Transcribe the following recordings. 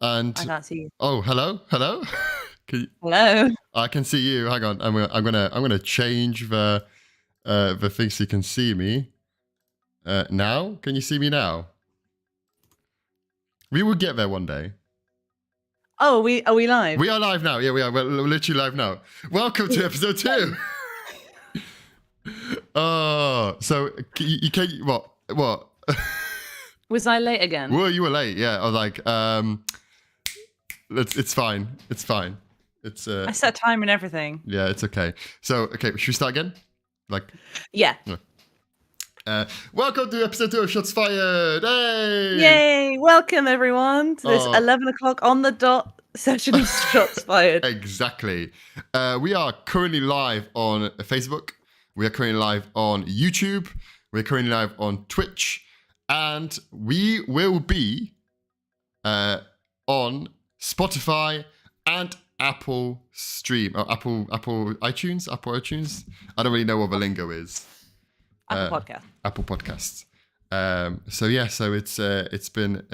And I can't see you. oh, hello. Hello. I can see you. Hang on. I'm gonna change the thing so you can see me. Now, can you see me now? We will get there one day. Oh, are we live? We are live now. Yeah, we are. We're literally live now. Welcome to episode 2. Oh, so you can what? Was I late again? Well, you were late. Yeah, I was like, it's fine. It's fine. It's I set time and everything. Yeah, it's okay. So, okay, should we start again? Yeah. Welcome to episode 2 of Shots Fired. Hey! Yay! Welcome everyone to this 11 o'clock on the dot session of Shots Fired. Exactly. We are currently live on Facebook. We are currently live on YouTube. We're currently live on Twitch. And we will be on Spotify and Apple Apple iTunes. I don't really know what the lingo is. Apple Podcasts. So it's been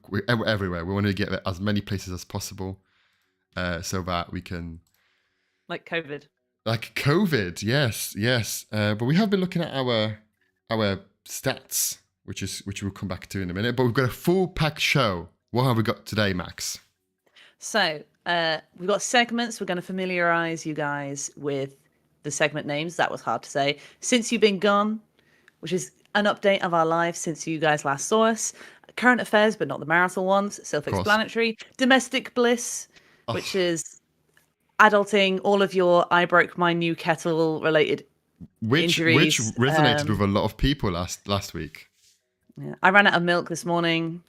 we're everywhere. We want to get as many places as possible, so that we can like COVID. Yes. But we have been looking at our stats, which we'll come back to in a minute. But we've got a full packed show. What have we got today, Max? So we've got segments. We're going to familiarize you guys with the segment names. That was hard to say. Since You've Been Gone, which is an update of our lives since you guys last saw us. Current affairs, but not the marital ones. Self-explanatory. Domestic bliss, which is adulting, all of your I broke my new kettle related injuries. Which resonated with a lot of people last week. Yeah. I ran out of milk this morning.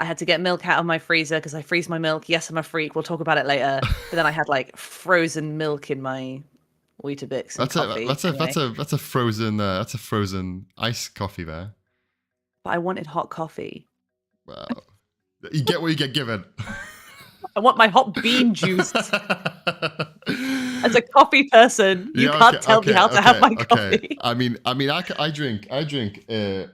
I had to get milk out of my freezer because I freeze my milk. Yes, I'm a freak. We'll talk about it later. But then I had like frozen milk in my Weetabix. That's a frozen iced coffee there. But I wanted hot coffee. Well, you get what you get given. I want my hot bean juice. As a coffee person, you can't tell me how to have my coffee. I mean, I drink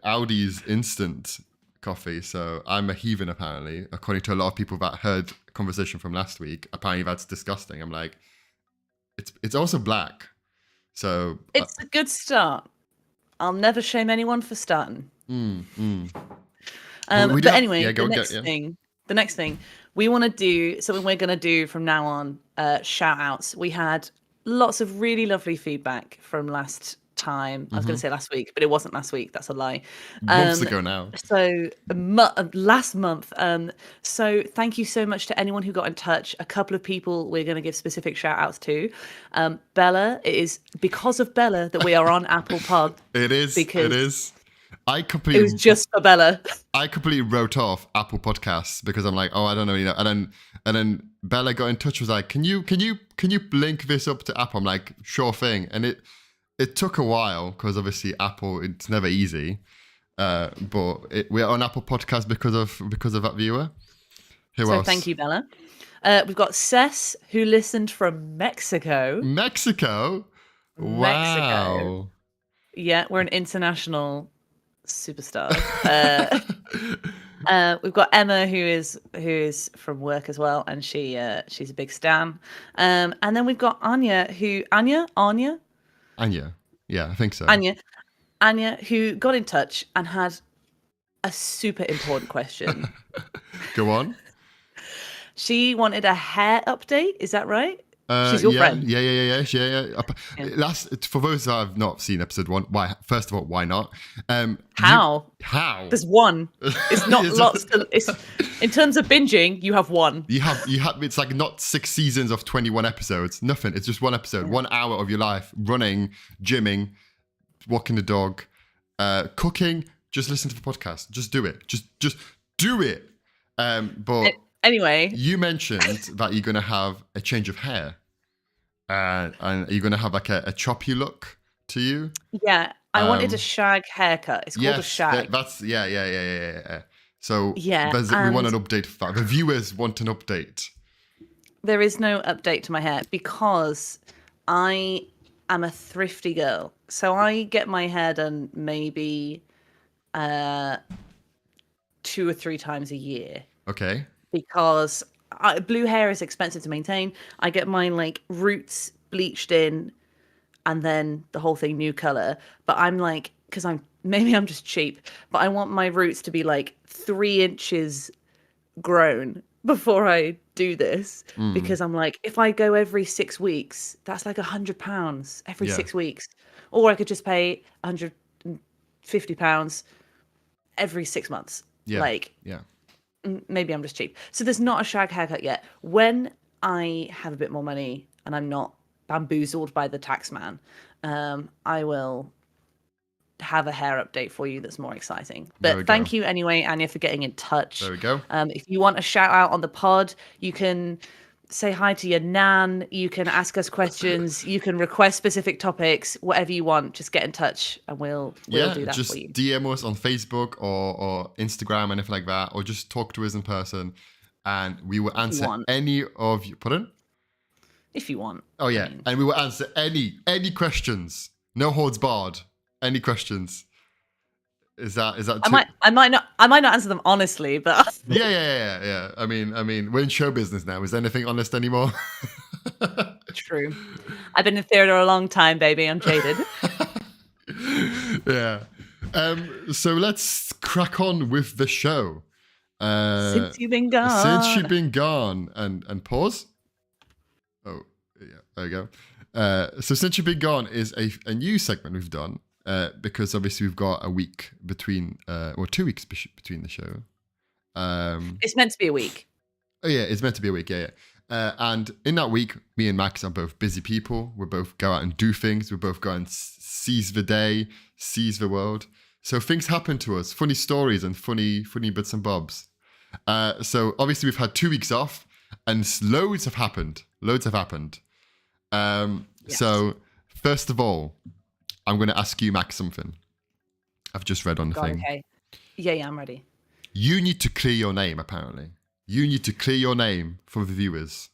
Audi's instant coffee, so I'm a heathen apparently, according to a lot of people that heard a conversation from last week. Apparently, that's disgusting. I'm like, it's also black, so it's a good start. I'll never shame anyone for starting. But anyway, the next thing we want to do, something we're going to do from now on, shout outs. We had lots of really lovely feedback from last time. I was going to say last week, but it wasn't last week. That's a lie. Months ago now. So last month. So thank you so much to anyone who got in touch. A couple of people we're going to give specific shout outs to. Bella, it is because of Bella that we are on Apple Pod. It is. It was just for Bella. I completely wrote off Apple Podcasts because I'm like, oh, I don't know, and then Bella got in touch, was like, can you link this up to Apple? I'm like, sure thing. And it took a while because obviously Apple, it's never easy. But we're on Apple Podcasts because of that viewer. Who else? Thank you, Bella. We've got Cess, who listened from Mexico. Mexico. Wow. Yeah, we're an international superstar. We've got Emma, who is from work as well, and she's a big stan. And then we've got Anya, yeah, I think so. Anya, who got in touch and had a super important question. Go on. She wanted a hair update. Is that right? She's your friend. Yeah. For those that have not seen episode 1, why? First of all, why not? How? There's one. It's not lots. In terms of binging, you have one. You have. It's like not 6 seasons of 21 episodes. Nothing. It's just one episode. 1 hour of your life running, gymming, walking the dog, cooking. Just listen to the podcast. Just do it. Just do it. But anyway, you mentioned that you're gonna have a change of hair. And you're going to have like a choppy look to you? Yeah, I wanted a shag haircut. It's called a shag. That's, yeah. So we want an update for that. The viewers want an update. There is no update to my hair because I am a thrifty girl. So I get my hair done maybe 2 or 3 times a year. Okay. because blue hair is expensive to maintain. I get mine like roots bleached in and then the whole thing new color. But I'm like, because I'm just cheap, but I want my roots to be like 3 inches grown before I do this, because I'm like, if I go every 6 weeks, that's like £100 every Yeah. 6 weeks, or I could just pay £150 every 6 months. Yeah. Like, Yeah. maybe I'm just cheap. So there's not a shag haircut yet. When I have a bit more money and I'm not bamboozled by the tax man, I will have a hair update for you that's more exciting. There we But thank go. you anyway, Anya, for getting in touch. There we go. If you want a shout out on the pod, you can say hi to your nan, you can ask us questions, you can request specific topics, whatever you want. Just get in touch and we'll do that just for you. DM us on Facebook or Instagram, anything like that, or just talk to us in person, and we will answer want. any of you. Pardon? If you want. Oh yeah, and we will answer any questions. No holds barred. Any questions? Is that? I might not answer them honestly, but Yeah. I mean, we're in show business now. Is anything honest anymore? true. I've been in theater a long time, baby. I'm jaded. Yeah. So let's crack on with the show. Since you've been gone. Since you've been gone, and pause. Oh yeah, there you go. So since you've been gone is a new segment we've done. Because obviously we've got a week between, or 2 weeks between the show. It's meant to be a week. Oh yeah, it's meant to be a week. Yeah. And in that week, me and Max are both busy people. We both go out and do things. We both go and seize the day, seize the world. So things happen to us, funny stories and funny bits and bobs. So obviously we've had 2 weeks off, and loads have happened. Yes. So first of all, I'm going to ask you, Max, something. I've just read on the thing. Okay. Yeah, I'm ready. You need to clear your name, apparently. You need to clear your name for the viewers.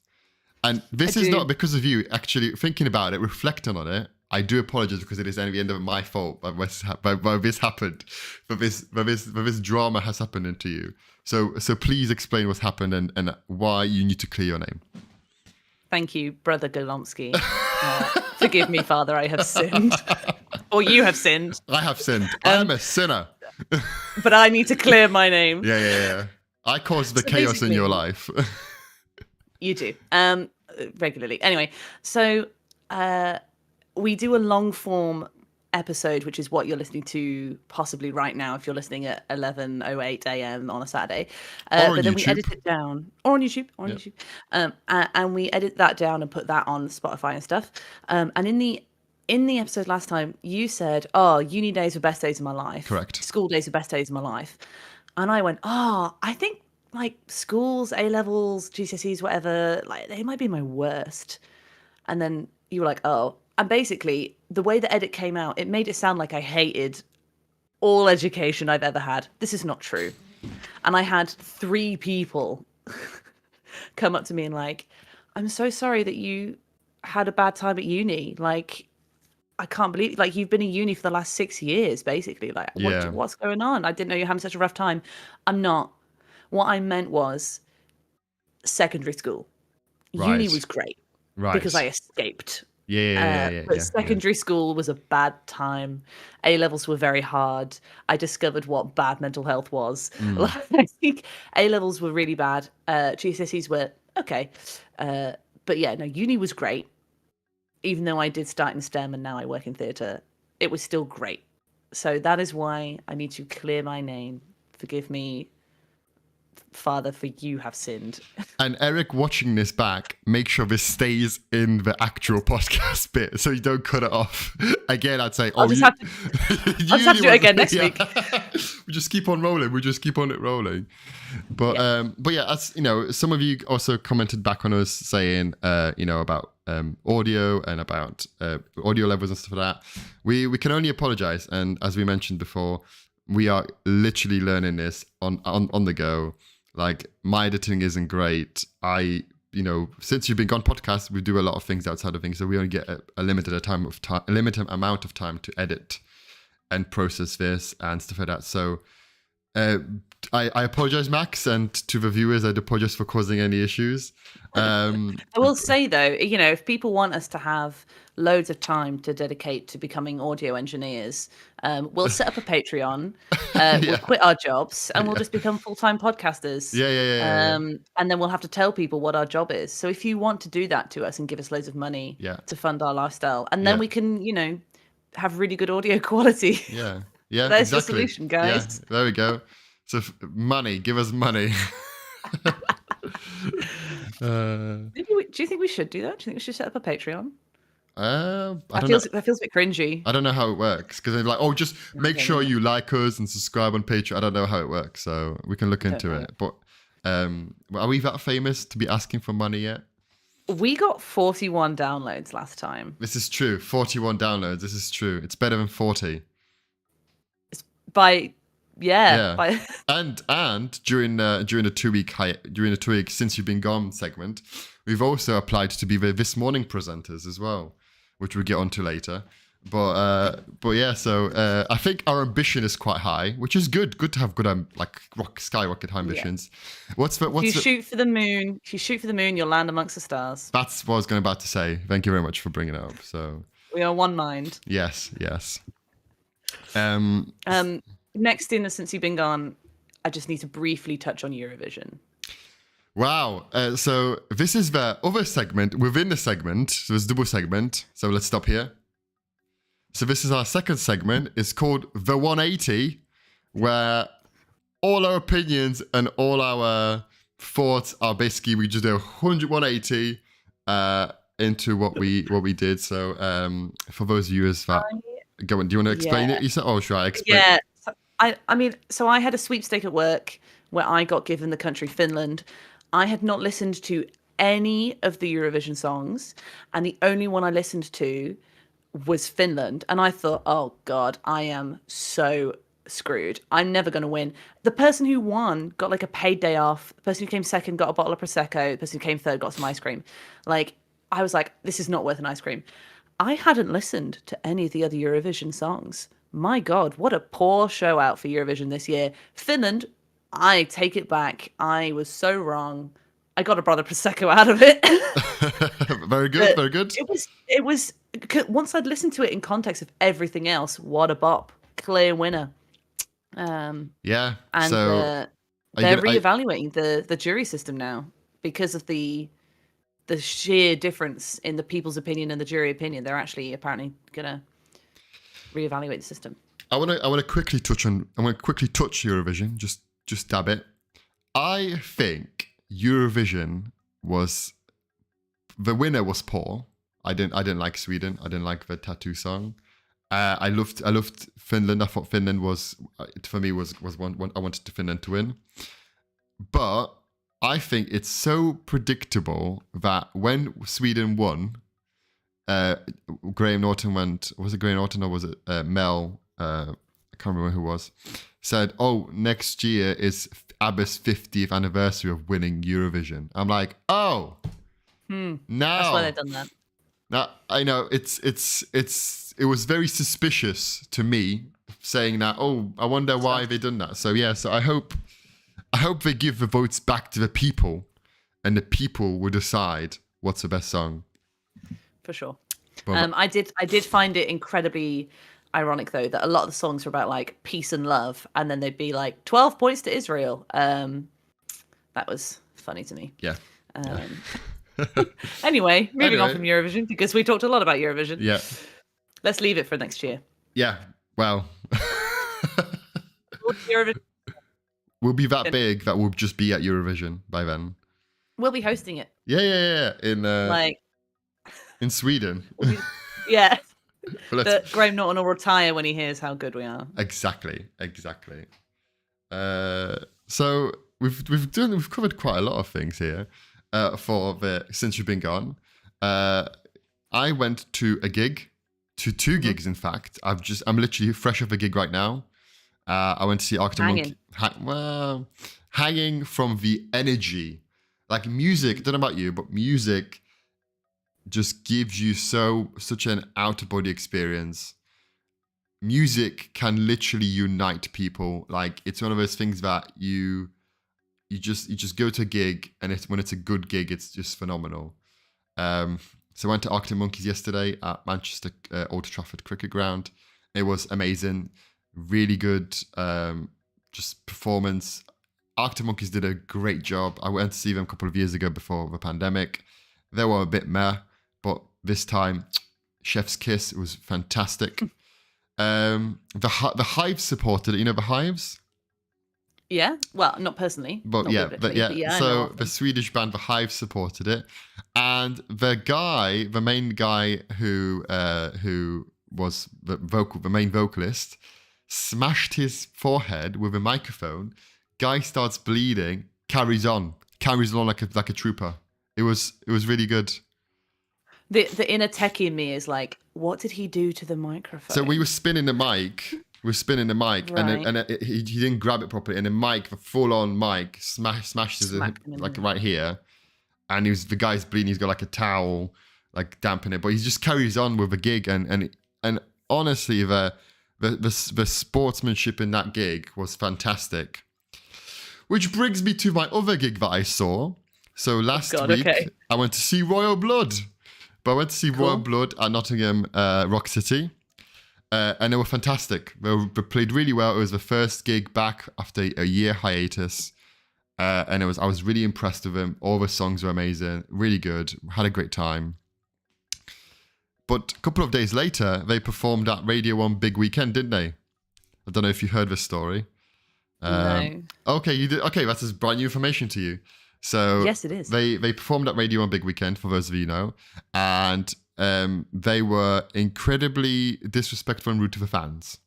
And this is not because of you. Actually, thinking about it, reflecting on it, I do apologize because it is at the end of my fault by this happened. But this drama has happened into you. So please explain what's happened and why you need to clear your name. Thank you, Brother Golomsky. Forgive me, Father, I have sinned. Or you have sinned. I have sinned. I am a sinner. But I need to clear my name. Yeah. I caused the chaos in your life. You do. Regularly. Anyway, so we do a long form episode, which is what you're listening to possibly right now if you're listening at 11:08 a.m. on a Saturday. But then we edit it down, or on YouTube, and we edit that down and put that on Spotify and stuff. And in the episode last time, you said, "Oh, uni days were best days of my life. Correct. School days were best days of my life." And I went, "Oh, I think like schools, A levels, GCSEs, whatever, like they might be my worst." And then you were like, "Oh." And basically, the way the edit came out, it made it sound like I hated all education I've ever had. This is not true. And I had 3 people come up to me and like, "I'm so sorry that you had a bad time at uni. Like, I can't believe, like, you've been in uni for the last 6 years, basically. Like, what's going on? I didn't know you're having such a rough time." I'm not. What I meant was secondary school. Right. Uni was great. Right. Because I escaped. But secondary school was a bad time. A levels were very hard. I discovered what bad mental health was. I think A levels were really bad. GCSEs were okay. But yeah, no, uni was great. Even though I did start in STEM and now I work in theatre, it was still great. So that is why I need to clear my name. Forgive me, Father, for you have sinned. And Eric, watching this back, make sure this stays in the actual podcast bit so you don't cut it off. Again, I'd say, I'll just have to do it again next week. We just keep on rolling. We just keep on it rolling. But yeah, as you know, some of you also commented back on us saying, about audio and about audio levels and stuff like that. We can only apologize. And as we mentioned before, we are literally learning this on the go. Like, my editing isn't great. Since you've been gone podcast, we do a lot of things outside of things, so we only get a limited amount of time to edit and process this and stuff like that. So Uh, I apologize, Max, and to the viewers, I apologize for causing any issues. I will say though, if people want us to have loads of time to dedicate to becoming audio engineers, we'll set up a Patreon. Yeah. We'll quit our jobs and we'll Yeah. just become full-time podcasters. Yeah. And then we'll have to tell people what our job is. So if you want to do that to us and give us loads of money Yeah. to fund our lifestyle, and then Yeah. we can, have really good audio quality. Yeah. Yeah. There's the Exactly. solution, guys. Yeah, there we go. So money, give us money. Do you think we should do that? Do you think we should set up a Patreon? I That don't know. feels a bit cringy. I don't know how it works because they're like, oh, just make sure you like us and subscribe on Patreon. I don't know how it works, so we can look into know. it. But are we that famous to be asking for money yet? We got 41 downloads last time. This is true. 41 downloads. This is true. It's better than 40. By And during the 2 week since you've been gone segment, we've also applied to be the This Morning presenters as well, which we'll get onto later. But yeah, so I think our ambition is quite high, which is good. Good to have good skyrocket high ambitions. If you shoot for the moon, you'll land amongst the stars. That's what I was about to say. Thank you very much for bringing it up. So we are one mind. yes. Next in, since you've been gone, I just need to briefly touch on Eurovision. Wow. So this is the other segment within the segment. So it's a double segment. So let's stop here. So this is our second segment. It's called The 180, where all our opinions and all our thoughts are basically, we just do 180 into what we did. So for those viewers that go on, do you want to explain it? You said, oh, should I explain? Yeah. So I had a sweepstake at work where I got given the country Finland. I had not listened to any of the Eurovision songs, and the only one I listened to was Finland. And I thought, oh God, I am so screwed. I'm never going to win. The person who won got like a paid day off. The person who came second got a bottle of Prosecco. The person who came third got some ice cream. Like, I was like, this is not worth an ice cream. I hadn't listened to any of the other Eurovision songs. My God, what a poor show out for Eurovision this year. Finland, I take it back. I was so wrong. I got a brother Prosecco out of it. Very good, very good. It was once I'd listened to it in context of everything else. What a bop! Clear winner. Yeah. And So they're reevaluating the jury system now because of the sheer difference in the people's opinion and the jury opinion. They're actually apparently gonna reevaluate the system. I want to quickly touch Eurovision. Just dab it. I think Eurovision the winner was poor. I didn't like Sweden. I didn't like the tattoo song. I loved Finland. I thought Finland was for me was one. I wanted Finland to win, but I think it's so predictable that when Sweden won, Graham Norton went. Was it Graham Norton or was it Mel? I can't remember who it was. Said, "Oh, next year is ABBA's 50th anniversary of winning Eurovision." I'm like, "Oh, now That's why they've done that." Now I know it was very suspicious to me saying that. Oh, I wonder why they done that. So yeah, so I hope they give the votes back to the people, and the people will decide what's the best song. For sure. Well, I did find it incredibly ironic though that a lot of the songs were about like peace and love, and then they'd be like 12 points to Israel. That was funny to me. Yeah. Anyway, moving on from Eurovision because we talked a lot about Eurovision. Yeah. Let's leave it for next year. Yeah. Well. Eurovision. We'll be that big that we'll just be at Eurovision by then. We'll be hosting it. Yeah. In Sweden. Yeah. But Graham Norton will retire when he hears how good we are. Exactly. So we've covered quite a lot of things here since you've been gone. I went to a gig, to two gigs in fact. I'm literally fresh off a gig right now. I went to see Arctic Monkey. Hanging from the energy, like music. I don't know about you, but music just gives you such an out of body experience. music can literally unite people. Like it's one of those things that you just go to a gig, and when it's a good gig, it's just phenomenal. So I went to Arctic Monkeys yesterday at Manchester Old Trafford Cricket Ground. It was amazing, really good, just performance. Arctic Monkeys did a great job. I went to see them a couple of years ago before the pandemic. They were a bit meh, but this time, chef's kiss. It was fantastic. The Hives supported it. You know the Hives? Yeah. Well, not personally. But not yeah, biblically, but yeah, I know so of the them. Swedish band The Hive supported it, and the main guy who was the main vocalist, smashed his forehead with a microphone. Guy starts bleeding, carries on like a trooper. It was really good. The inner techie in me is like, what did he do to the microphone? So we were spinning the mic. Right. He didn't grab it properly, and the full-on mic smashed his Smacked him in like the- right here, and the guy's bleeding. He's got like a towel, like damping it, but he just carries on with the gig, and honestly, the sportsmanship in that gig was fantastic. Which brings me to my other gig that I saw. So last week, okay. I went to see Royal Blood. But I went to see Royal Blood at Nottingham Rock City. And they were fantastic. They played really well. It was the first gig back after a year hiatus. And I was really impressed with them. All the songs were amazing. Really good. Had a great time. But a couple of days later, they performed at Radio 1 Big Weekend, didn't they? I don't know if you heard this story. No. Okay, you did. Okay, that's just brand new information to you. So Yes, it is. They performed at Radio 1 Big Weekend, for those of you who know, and they were incredibly disrespectful and rude to the fans.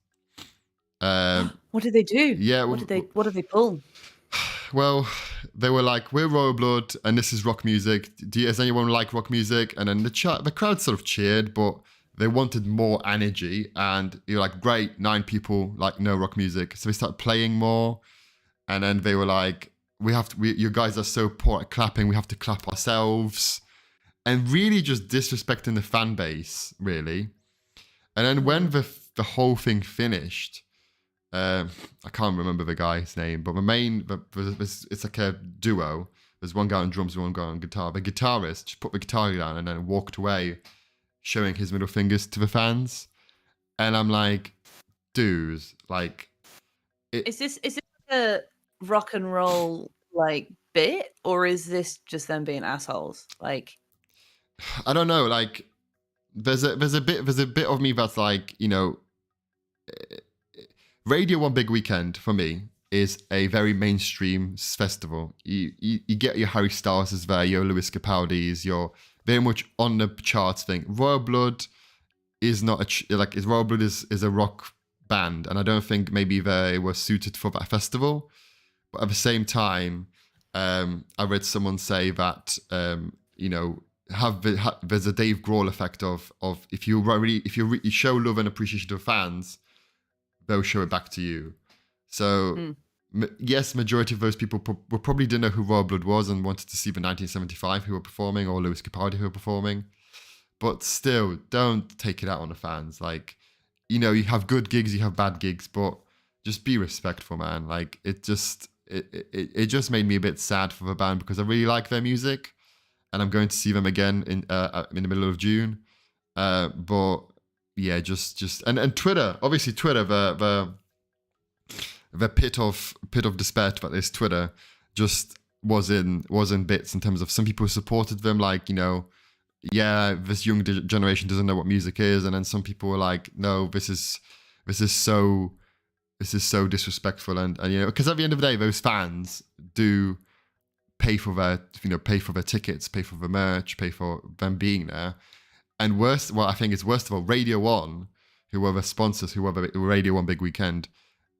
What did they do? Yeah, What did they pull? well, they were like, "We're Royal Blood, and this is rock music. Does anyone like rock music?" And then the crowd sort of cheered, but they wanted more energy. And you're like, "Great, 9 people like no rock music." So they started playing more, and then they were like, you guys are so poor at clapping. We have to clap ourselves," and really just disrespecting the fan base, really. And then when the whole thing finished, I can't remember the guy's name, but it's like a duo. There's one guy on drums, one guy on guitar. The guitarist just put the guitar down and then walked away, showing his middle fingers to the fans. And I'm like, dude, like, Is this a rock and roll like bit, or is this just them being assholes? Like, I don't know. Like, there's a bit of me that's like, Radio 1 Big Weekend for me is a very mainstream festival. You get your Harry Styles there, your Lewis Capaldis, your very much on the charts thing. Royal Blood is not Royal Blood is a rock band, and I don't think maybe they were suited for that festival. But at the same time, I read someone say that there's a Dave Grohl effect of if you show love and appreciation to fans, they'll show it back to you. So yes, majority of those people probably didn't know who Royal Blood was and wanted to see the 1975 who were performing, or Lewis Capaldi who were performing. But still, don't take it out on the fans. Like, you have good gigs, you have bad gigs, but just be respectful, man. Like, it just made me a bit sad for the band because I really like their music, and I'm going to see them again in the middle of June. But yeah, just and Twitter, obviously Twitter, the pit of despair that is Twitter, just was in bits in terms of some people supported them, like, yeah, this young generation doesn't know what music is, and then some people were like, no, this is so disrespectful, and because at the end of the day, those fans do pay for their tickets, pay for the merch, pay for them being there. And I think it's worst of all, Radio 1, who were the sponsors, who were the Radio 1 Big Weekend,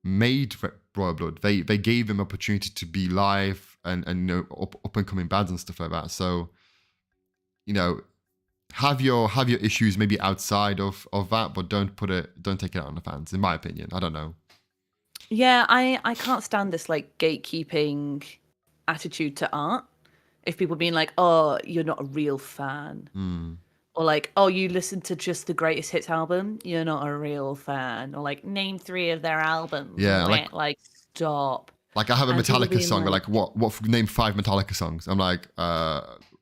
made Royal Blood. They gave them opportunity to be live and up and coming bands and stuff like that. So, have your issues maybe outside of that, but don't take it out on the fans, in my opinion. I don't know. Yeah, I can't stand this like gatekeeping attitude to art. If people being like, "Oh, you're not a real fan," Or like, oh, you listened to just the greatest hits album? You're not a real fan. Or like, name 3 of their albums. Yeah, Like, stop. like I have a And people Metallica being song. like, Like, name 5 Metallica songs. I'm like,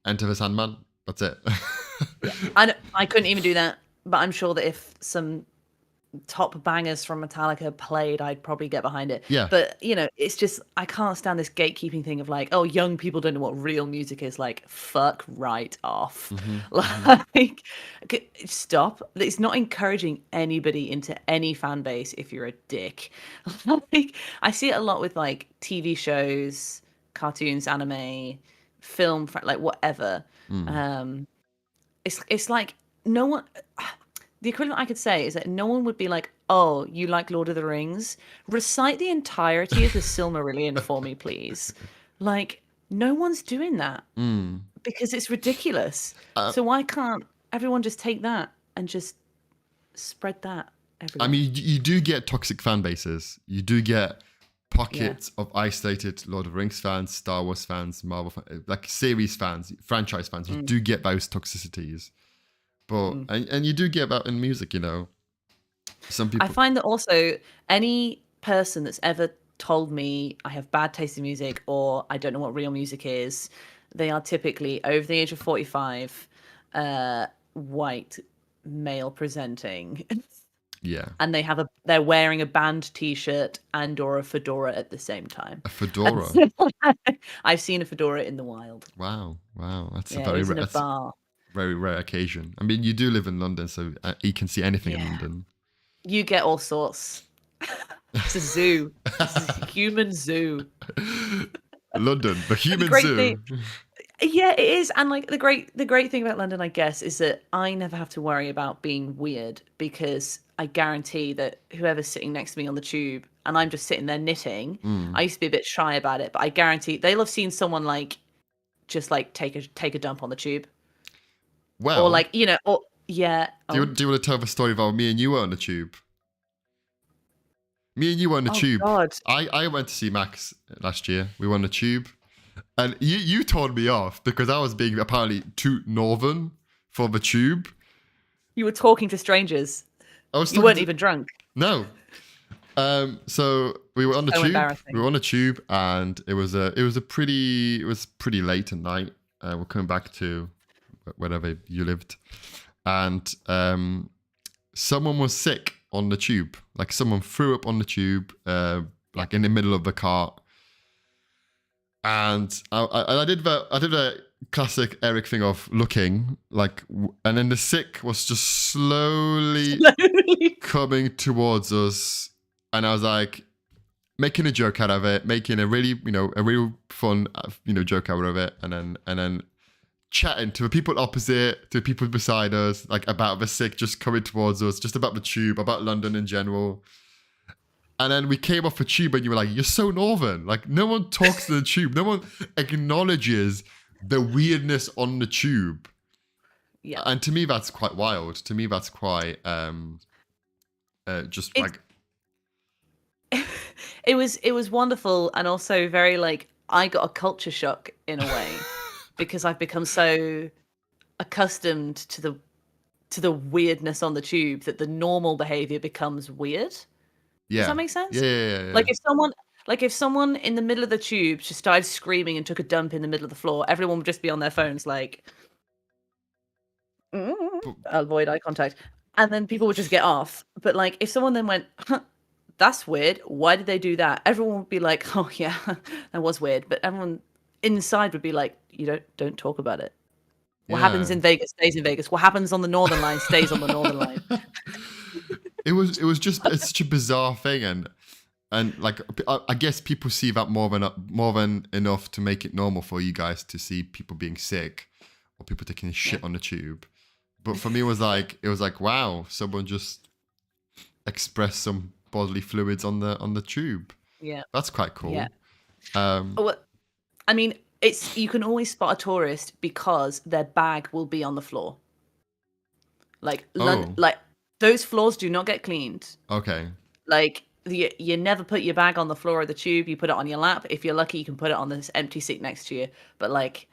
Enter the Sandman. That's it. yeah, I couldn't even do that. But I'm sure that if some top bangers from Metallica played, I'd probably get behind it. Yeah. But it's just I can't stand this gatekeeping thing of like, oh, young people don't know what real music is. Like, fuck right off. Like, stop. It's not encouraging anybody into any fan base if you're a dick. Like, I see it a lot with like TV shows, cartoons, anime, film, like whatever. It's like no one. The equivalent I could say is that no one would be like, "Oh, you like Lord of the Rings? Recite the entirety of the Silmarillion for me, please." Like, no one's doing that because it's ridiculous. So why can't everyone just take that and just spread that everywhere? I mean, you do get toxic fan bases. You do get pockets of isolated Lord of the Rings fans, Star Wars fans, Marvel fans, like series fans, franchise fans. You do get those toxicities. But and you do get that in music, Some people. I find that also any person that's ever told me I have bad taste in music or I don't know what real music is, they are typically over the age of 45, white, male presenting. Yeah. And they're wearing a band t-shirt and or a fedora at the same time. A fedora. I've seen a fedora in the wild. Wow. That's Yeah, a very it was in rare. a bar. Very rare occasion. I mean, you do live in London, so you can see anything in London. You get all sorts. It's a zoo. It's a human zoo. London, the human great zoo. thing- Yeah, it is. And like the great thing about London, I guess, is that I never have to worry about being weird because I guarantee that whoever's sitting next to me on the tube and I'm just sitting there knitting, I used to be a bit shy about it, but I guarantee they'll have seen someone like just like take a dump on the tube. Well, Or like, or yeah. Do you want to tell the story about me and you were on the tube? Me and you were on the tube. God. I went to see Max last year. We were on the tube. And you told me off because I was being apparently too northern for the tube. You were talking to strangers. You weren't even drunk. No. So we were on the tube. Embarrassing. We were on the tube, and it was pretty late at night. We're coming back to wherever you lived, and someone was sick on the tube. Like someone threw up on the tube, like in the middle of the cart. And I did the classic Eric thing of looking like, and then the sick was just slowly coming towards us, and I was like making a joke out of it, making a really fun joke out of it, and then chatting to the people opposite, to the people beside us, like about the sick just coming towards us, just about the tube, about London in general. And then we came off the tube and you were like, you're so northern. Like no one talks to the tube. No one acknowledges the weirdness on the tube. Yeah. And to me, that's quite wild. To me, that's quite It was wonderful and also very like, I got a culture shock in a way because I've become so accustomed to the weirdness on the tube that the normal behavior becomes weird. Yeah. Does that make sense? Yeah. Like if someone in the middle of the tube just started screaming and took a dump in the middle of the floor, everyone would just be on their phones like, avoid eye contact, and then people would just get off. But like if someone then went, that's weird, why did they do that? Everyone would be like, oh yeah, that was weird. But everyone inside would be like, you don't talk about it. What happens in Vegas stays in Vegas. What happens on the Northern Line stays on the Northern Line. It's such a bizarre thing, and like I guess people see that more than enough to make it normal for you guys to see people being sick or people taking a shit on the tube. But for me, it was like wow, someone just expressed some bodily fluids on the tube. Yeah, that's quite cool. Yeah. Well, I mean, you can always spot a tourist because their bag will be on the floor. Like those floors do not get cleaned. Okay. Like you never put your bag on the floor of the tube. You put it on your lap. If you're lucky, you can put it on this empty seat next to you. But like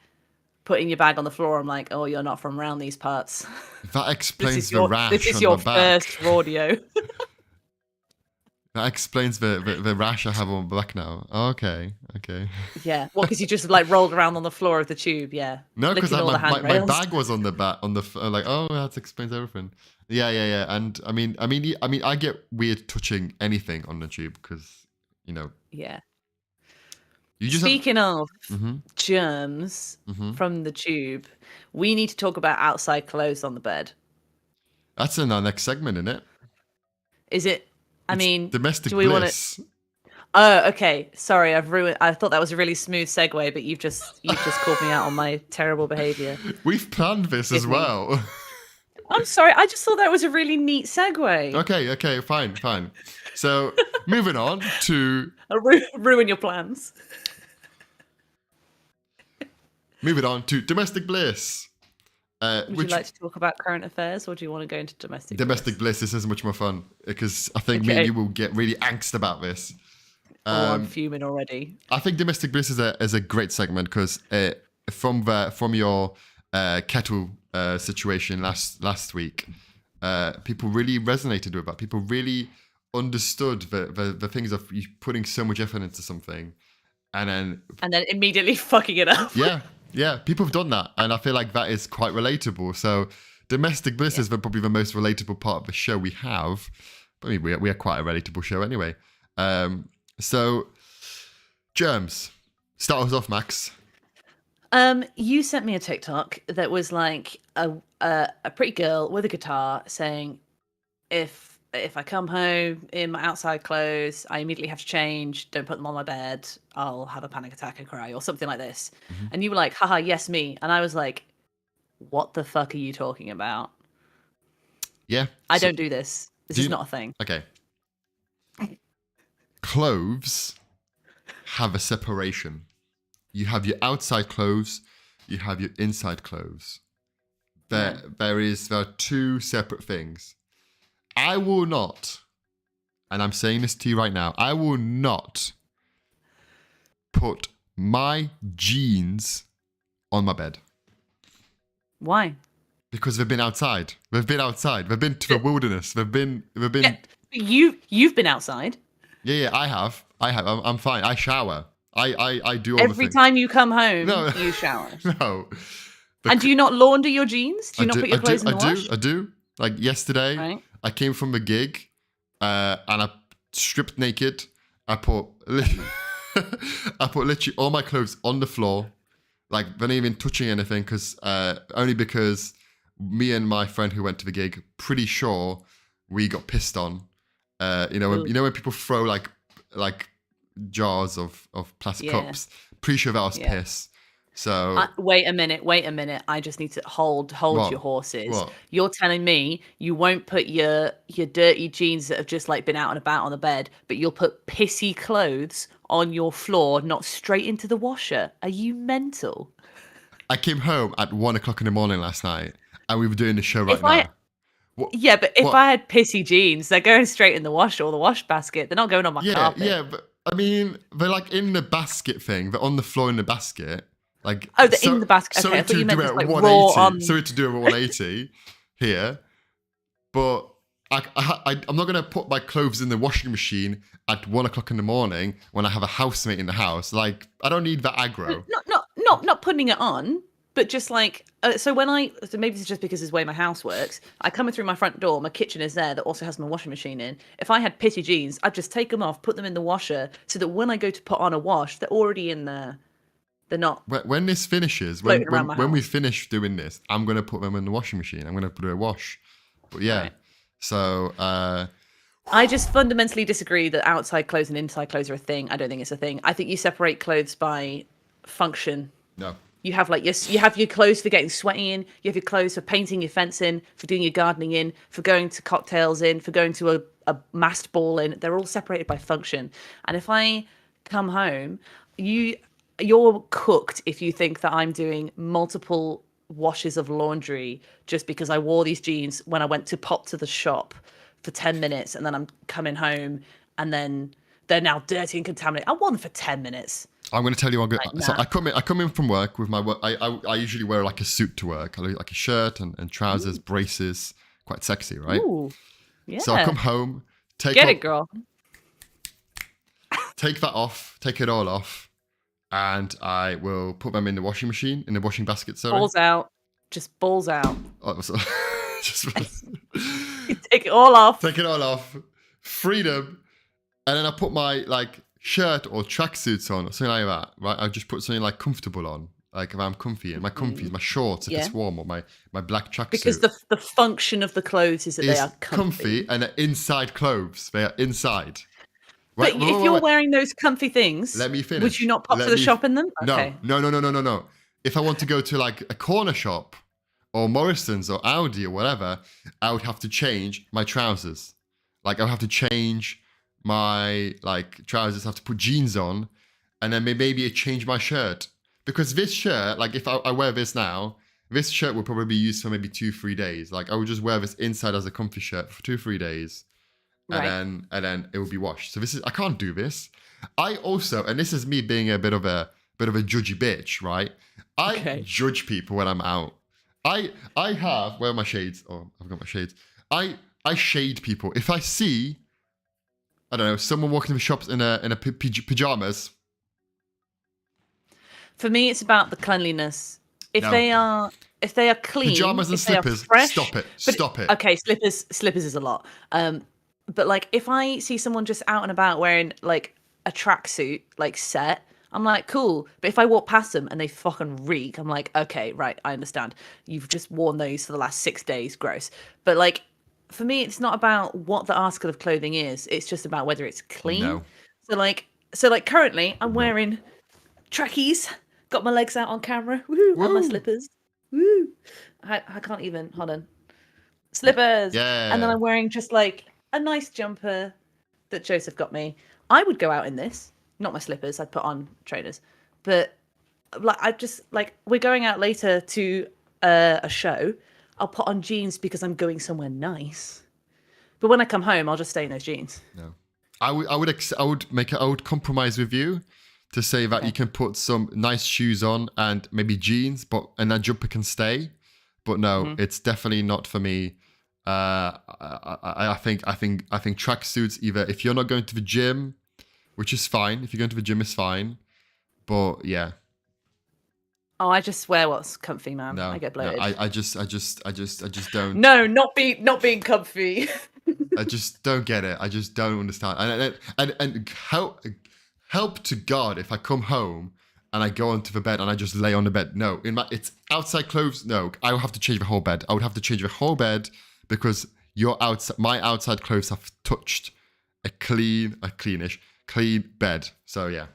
putting your bag on the floor, I'm like, oh, you're not from around these parts. That explains This is the your rash on my back. first rodeo. That explains the rash I have on my back now. Okay. Yeah. What? Because you just like rolled around on the floor of the tube. Yeah. No, because Licking all the my handrails. bag was on the back like, oh, that explains everything. Yeah. And I mean, I get weird touching anything on the tube because Yeah. you just Speaking of Mhm. germs from the tube, we need to talk about outside clothes on the bed. That's in our next segment, isn't it? Is it? I mean, Domestic do we want to? bliss. Oh, okay. Sorry, I've ruined. I thought that was a really smooth segue, but you've just called me out on my terrible behaviour. We've planned this as Give me. well. I'm sorry. I just thought that was a really neat segue. Okay, fine. So moving on to Ruin your plans. domestic bliss. Would you like to talk about current affairs, or do you want to go into domestic? Domestic bliss. This is much more fun because I think me Okay. and you will get really angst about this. I'm fuming already. I think domestic bliss is a great segment because from your kettle situation last week, people really resonated with that. People really understood the things of you putting so much effort into something, and then immediately fucking it up. yeah, people have done that, and I feel like that is quite relatable. So domestic bliss is probably the most relatable part of the show we have. I mean, we are quite a relatable show anyway. So germs. Start us off, Max. You sent me a TikTok that was like a pretty girl with a guitar saying, if I come home in my outside clothes, I immediately have to change. Don't put them on my bed. I'll have a panic attack and cry, or something like this. Mm-hmm. And you were like, haha, yes, me. And I was like, what the fuck are you talking about? Yeah. I don't do this. This is not a thing. Okay. Clothes have a separation. You have your outside clothes, you have your inside clothes. There are two separate things. I will not, and I'm saying this to you right now, I will not put my jeans on my bed. Why? Because they've been outside. They've been to the wilderness. They've been. Yeah, you've been outside. Yeah, I have. I'm fine. I shower. I do all Every the things. time you come home, No. you shower. No. And do you not launder your jeans? Do you not put your clothes in the wash? I do. Like yesterday, Right. I came from the gig, and I stripped naked. I put literally all my clothes on the floor, like not even touching anything, only because me and my friend who went to the gig, pretty sure we got pissed on. When people throw like jars of plastic cups, pretty sure that was piss. So Wait a minute. I just need to hold What? your horses. What? You're telling me you won't put your dirty jeans that have just like been out and about on the bed, but you'll put pissy clothes on your floor, not straight into the washer. Are you mental? I came home at 1:00 in the morning last night, and we were doing the show right now. Yeah, but if What? I had pissy jeans, they're going straight in the washer or the wash basket. They're not going on my carpet. Yeah, but I mean, they're like in the basket thing. They're on the floor in the basket. Like, Oh, they're in the basket. Okay, I sorry thought you to meant do it just, at like, 180. raw on- Sorry to do it at 180 here, but I'm not gonna put my clothes in the washing machine at 1:00 in the morning when I have a housemate in the house. Like, I don't need that aggro. Not putting it on, but just like so maybe this is just because it's the way my house works. I come in through my front door, my kitchen is there that also has my washing machine in. If I had pissy jeans, I'd just take them off, put them in the washer, so that when I go to put on a wash, they're already in there. They're not. When this finishes, when floating around my when we house. finish doing this, I'm gonna put them in the washing machine. I'm gonna do a wash. But yeah, Right. so I just fundamentally disagree that outside clothes and inside clothes are a thing. I don't think it's a thing. I think you separate clothes by function. no. You have like you have your clothes for getting sweaty in. You have your clothes for painting your fence in, for doing your gardening in, for going to cocktails in, for going to a massed ball in. They're all separated by function. And if I come home, you're cooked if you think that I'm doing multiple washes of laundry just because I wore these jeans when I went to pop to the shop for 10 minutes and then I'm coming home and then they're now dirty and contaminated. I wore them for 10 minutes. I'm going to tell you. Like, So nah. I come in from work with my work. I usually wear like a suit to work. I look like a shirt and trousers, braces, quite sexy, right? Ooh, So I come yeah. home, Get it, girl. take that off, take it all off, and I will put them in the washing machine, in the washing basket. Sorry. Balls out. Just balls out. Oh, so- just Take it all off. take it all off, freedom, and then I put my like shirt or tracksuits on or something like that. Right, I just put something like comfortable on, like if I'm comfy, and my comfy, my shorts if Yeah. it's warm, or my black tracksuit. Because the function of the clothes is that they is are comfy. and they're inside clothes. They are inside. But Right, if you're wearing those comfy things, let me finish. would you not pop Let to the me- shop in them? Okay. No. If I want to go to like a corner shop or Morrison's or Audi or whatever, I would have to change my trousers. Like I would have to change my like trousers, have to put jeans on, and then maybe change my shirt. Because this shirt, like if I wear this now, this shirt will probably be used for maybe 2-3 days. Like I would just wear this inside as a comfy shirt for 2-3 days. Right. And then it will be washed. So I can't do this. I also, and this is me being a bit of a judgy bitch, right? I Okay. judge people when I'm out. I have, where are my shades? Oh, I've got my shades. I shade people. If I see, I don't know, someone walking to the shops in a pajamas. For me, it's about the cleanliness. If No. they are clean, Pajamas and if they are slippers, fresh, stop it. but- Stop it. Okay, slippers is a lot. But like if I see someone just out and about wearing like a tracksuit, like set, I'm like, cool. But if I walk past them and they fucking reek, I'm like, okay, right, I understand. You've just worn those for the last 6 days, gross. But like for me, it's not about what the article of clothing is. It's just about whether it's clean. No. So like currently, I'm wearing trackies, got my legs out on camera, woo, and my Woo. slippers, woo. I can't even hold on. Slippers, Yeah. and then I'm wearing just like a nice jumper that Joseph got me. I would go out in this, not my slippers. I'd put on trainers, but like I just like we're going out later to a show. I'll put on jeans because I'm going somewhere nice. But when I come home, I'll just stay in those jeans. No. I would compromise with you to say that you can put some nice shoes on and maybe jeans, and that jumper can stay. But no, it's definitely not for me. I think tracksuits, either if you're not going to the gym, which is fine. If you're going to the gym, it's fine. But yeah, Oh, I just wear what's comfy, man. no, I get no, bloated. I just don't. No, not being comfy. I just don't get it. I just don't understand. And help to God if I come home and I go onto the bed and I just lay on the bed. No, it's outside clothes. No, I would have to change the whole bed. I would have to change the whole bed because my outside clothes have touched a cleanish, clean bed. So yeah.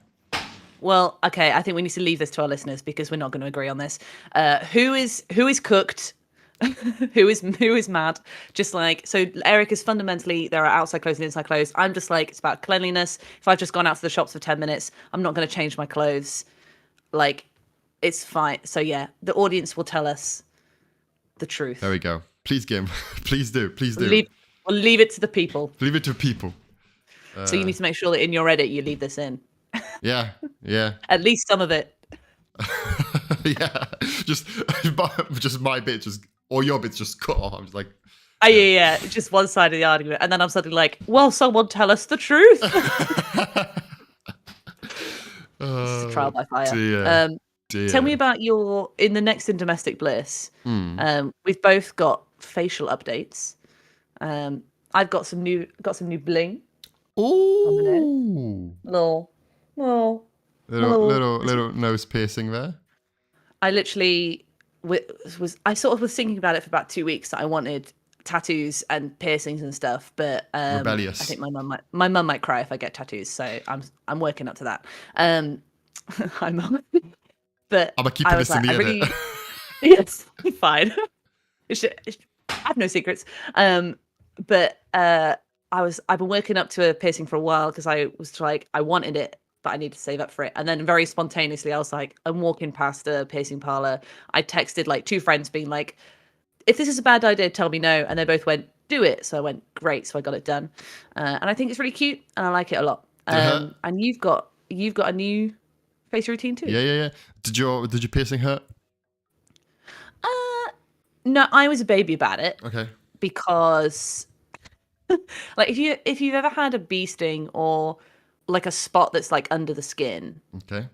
Well, okay, I think we need to leave this to our listeners because we're not going to agree on this. Who is cooked? who is mad? Just like so, Eric is fundamentally there are outside clothes and inside clothes. I'm just like it's about cleanliness. If I've just gone out to the shops for 10 minutes, I'm not going to change my clothes. Like, it's fine. So yeah, the audience will tell us the truth. There we go. Please, Gim. Please do. We'll leave it to the people. Leave it to people. So you need to make sure that in your edit you leave this in. Yeah. At least some of it. Yeah. Just my bit, or your bit's just cut off. I'm just like, Oh, yeah. Just one side of the argument. And then I'm suddenly like, well, someone tell us the truth. This is trial by fire. dear. Tell me about in the next in Domestic Bliss. We've both got facial updates. I've got some new bling. Ooh. Little Little nose piercing there. I literally I sort of was thinking about it for about 2 weeks that I wanted tattoos and piercings and stuff, but Rebellious. I think my mum might cry if I get tattoos, so I'm working up to that. Hi mum. But I'm keeping this in the edit. Yes, fine. I have no secrets. But I've been working up to a piercing for a while because I was like I wanted it, but I need to save up for it. And then very spontaneously, I was like, I'm walking past a piercing parlor. I texted like 2 friends being like, if this is a bad idea, tell me no. And they both went, do it. So I went, great. So I got it done. And I think it's really cute and I like it a lot. And you've got a new face routine too. Yeah. Did your piercing hurt? No, I was a baby about it Okay. because, like, if you've ever had a bee sting or like a spot that's like under the skin, Okay.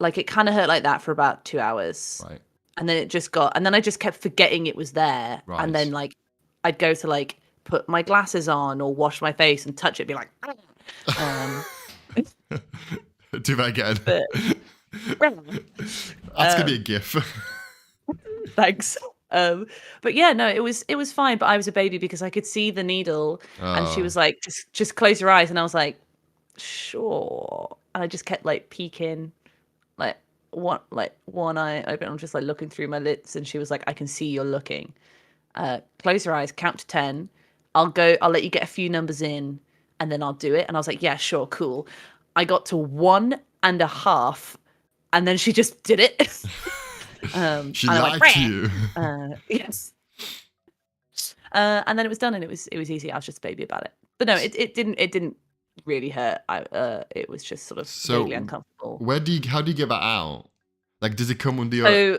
like it kind of hurt like that for about 2 hours, Right. and then and then I just kept forgetting it was there, Right. and then like I'd go to like put my glasses on or wash my face and touch it, be like, Do that again. but That's gonna be a gif. thanks. But yeah, no, it was fine. But I was a baby because I could see the needle, and she Oh. was like, just close your eyes, and I was like, sure. And I just kept like peeking, like one eye open. I'm just like looking through my lids, and she was like, I can see you're looking. Close your eyes, count to 10. I'll let you get a few numbers in, and then I'll do it. And I was like, yeah, sure, cool. I got to 1.5, and then she just did it. She and I lied went, to you. yes. And then it was done, and it was easy. I was just a baby about it. But no, it didn't really hurt. It was just sort of vaguely uncomfortable. How do you get that out? Like, does it come under your? So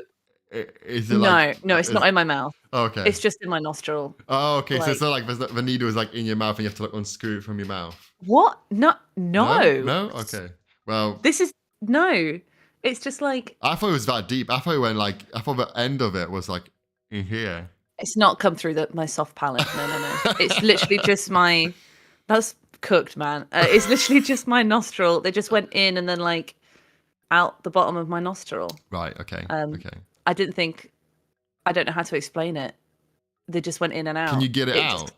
Is it like? no, it's not in my mouth. Oh, okay. It's just in my nostril. Oh, okay. So like- it's not like the needle is like in your mouth and you have to like unscrew it from your mouth. What? No. No. Okay. Well, This is no. It's just like I thought it was that deep. I thought the end of it was like in here. it's not come through my soft palate. No. It's literally just my. That's cooked, man. It's literally just my nostril. They just went in and then like out the bottom of my nostril. Right. Okay. Okay. I don't know how to explain it. They just went in and out. Can you get it out?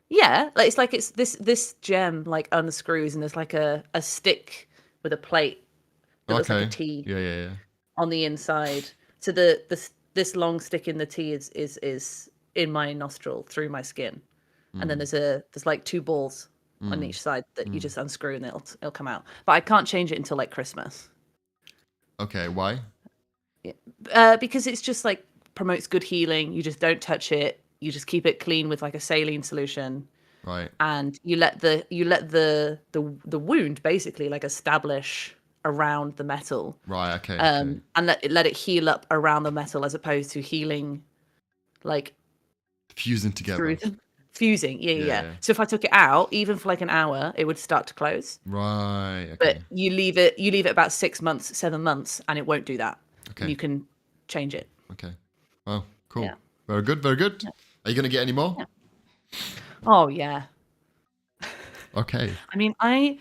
Yeah, like it's this gem like unscrews and there's like a stick with a plate that looks like a T Yeah. on the inside. So this long stick in the T is in my nostril through my skin, and then there's like 2 balls on each side that you just unscrew and it'll come out. But I can't change it until like Christmas. Okay. Why? Because it's just like promotes good healing. You just don't touch it. You just keep it clean with like a saline solution. Right. And you let the wound basically like establish around the metal. Right. Okay. And let it heal up around the metal as opposed to healing like Fusing together. through fusing. Yeah. Yeah. So if I took it out, even for like an hour, it would start to close. Right. Okay. But you leave it about 6 months, 7 months, and it won't do that. Okay. You can change it. Okay. Well, cool. Yeah. Very good. Very good. Are you gonna get any more? Yeah. Oh yeah. Okay. I mean, I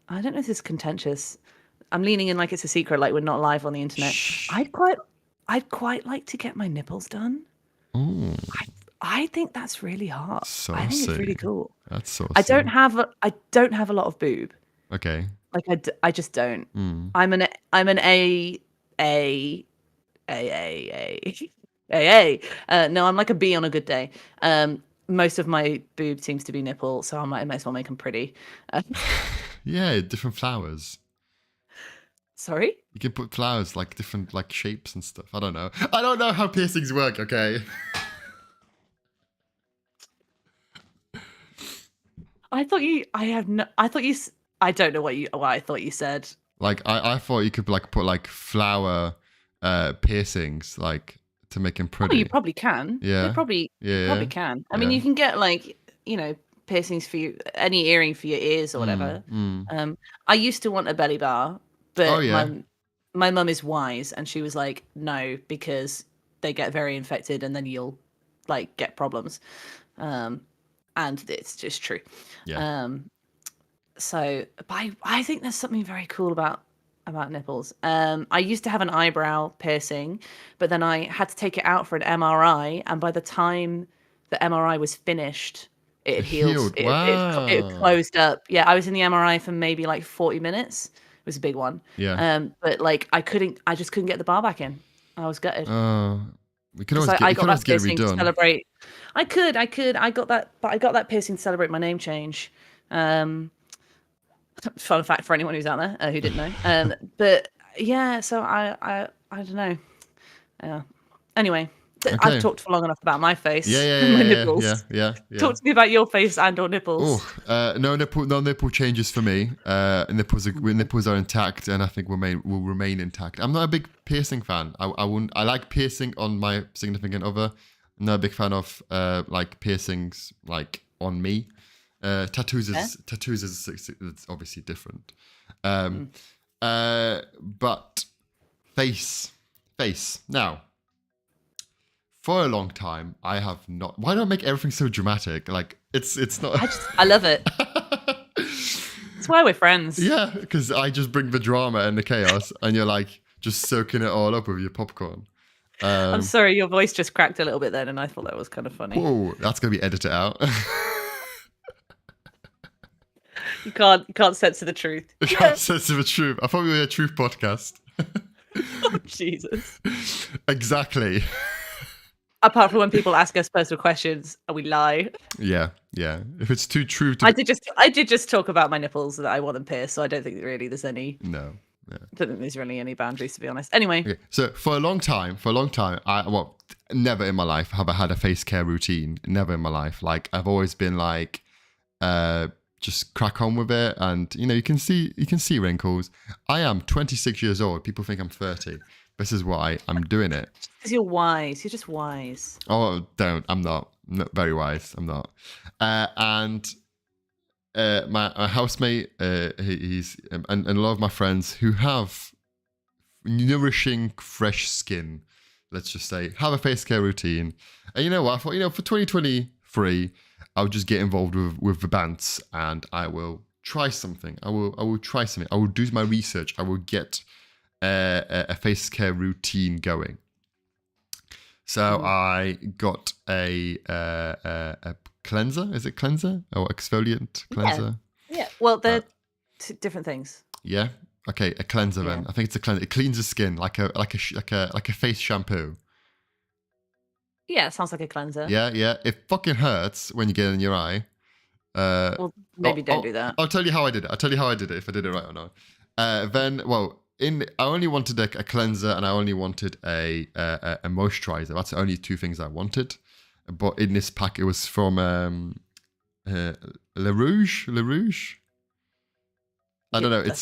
don't know if this is contentious. I'm leaning in like it's a secret, like we're not live on the internet. Shh. I'd quite like to get my nipples done. Ooh, I think that's really hot. I think it's really saucy. cool. that's so. I don't have a lot of boob. Okay. Like I just don't. Mm. I'm an A. No, I'm like a B on a good day. Most of my boob seems to be nipple, so I might as well make them pretty. Yeah, different flowers. Sorry? You can put flowers like different like shapes and stuff. I don't know. I don't know how piercings work. Okay. I thought you. I have no. I thought you. I don't know what I thought you said. Like I thought you could like put like flower piercings like to make them Oh, pretty. you probably can. Yeah. You probably Yeah. can. I mean, Yeah. you can get like piercings for any earring for your ears or whatever. Mm. I used to want a belly bar, but Oh, yeah. my mum is wise, and she was like, no, because they get very infected, and then you'll like get problems. And it's just true. Yeah. So, but I think there's something very cool about nipples. I used to have an eyebrow piercing, but then I had to take it out for an MRI, and by the time the MRI was finished, it had healed. It Wow. closed up. Yeah, I was in the MRI for maybe like 40 minutes. It was a big one. Yeah. But like I just couldn't get the bar back in. I was gutted. We can always So get, I we got can always that get it piercing to redone. celebrate. I could. I got that, but I got that piercing to celebrate my name change. Fun fact for anyone who's out there who didn't know. But yeah, so I don't know. Yeah. Anyway, Okay. I've talked for long enough about my face. Yeah, and my nipples. yeah. Talk to me about your face and or nipples. Oh, no nipple changes for me. Nipples are intact, and I think will remain intact. I'm not a big piercing fan. I wouldn't. I like piercing on my significant other. I'm not a big fan of like piercings like on me. Tattoos is it's obviously different. But face now. For a long time, I have not. Why do I make everything so dramatic? Like it's not. I love it. That's why we're friends. Yeah, because I just bring the drama and the chaos, and you're like just soaking it all up with your popcorn. I'm sorry, your voice just cracked a little bit then, and I thought that was kind of funny. Whoa, that's gonna be edited out. You can't censor the truth. I can't censor the truth. I thought we were a truth podcast. Oh, Jesus. Exactly. Apart from when people ask us personal questions and we lie. Yeah. If it's too true to I did just talk about my nipples that I want them pierced, so I don't think really there's any. No. Yeah. I don't think there's really any boundaries, to be honest. Anyway. Okay. So for a long time, never in my life have I had a face care routine. Never in my life. Like I've always been like, just crack on with it, and you can see wrinkles. I am 26 years old. People think I'm 30. This is why I'm doing it. Because you're wise. You're just wise. Oh, don't. I'm not very wise. I'm not. And my housemate, he's and a lot of my friends who have nourishing, fresh skin, let's just say, have a face care routine. And you know what? I thought, for 2023, I'll just get involved with the bands, and I will try something. I will try something. I will do my research. I will get a face care routine going. So I got a cleanser. Is it cleanser or exfoliant cleanser? Yeah. Well, they're different things. Yeah. Okay, a cleanser then. I think it's a cleanser. It cleans the skin like a face shampoo. Yeah, it sounds like a cleanser. Yeah. It fucking hurts when you get it in your eye. Well, maybe don't do that. I'll tell you how I did it. I'll tell you how I did it, if I did it right or not. I only wanted a cleanser, and I only wanted a moisturizer. That's the only two things I wanted. But in this pack, it was from Le Rouge. I don't know. It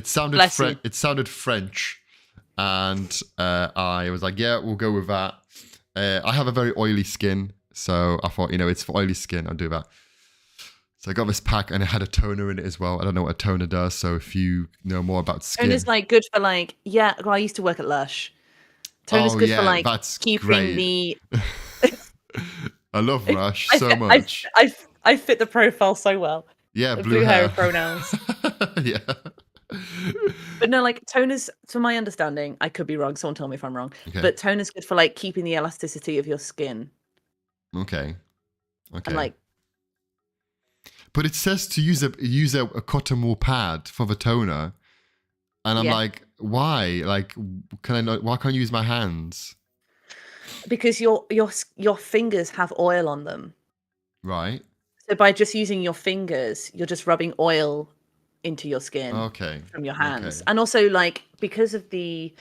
sounded It sounded French, and I was like, yeah, we'll go with that. I have a very oily skin, so I thought, it's for oily skin. I'll do that. So I got this pack, and it had a toner in it as well. I don't know what a toner does, so if you know more about skin. Toner's good for well, I used to work at Lush. Toner's good for that's keeping great. the. I love Lush so much. I fit the profile so well. Yeah, blue hair pronouns. Yeah. But no, toners, to my understanding, I could be wrong. Someone tell me if I'm wrong. Okay. But toner's good for keeping the elasticity of your skin. Okay. And but it says to use a cotton wool pad for the toner, and I'm like, why? Can I not? Why can't I use my hands? Because your fingers have oil on them. Right. So by just using your fingers, you're just rubbing oil into your skin. Okay. From your hands, and also because of the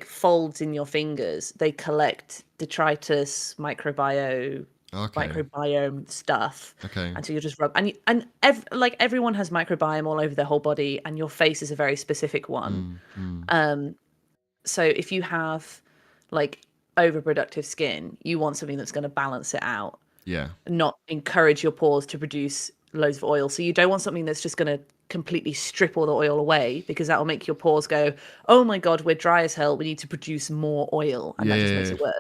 folds in your fingers, they collect detritus, microbiome stuff. Okay. And so you just rub, everyone has microbiome all over their whole body, and your face is a very specific one. So if you have overproductive skin, you want something that's going to balance it out. Yeah. Not encourage your pores to produce loads of oil. So you don't want something that's just going to completely strip all the oil away, because that will make your pores go, oh my god, we're dry as hell, we need to produce more oil, and that just makes it worse.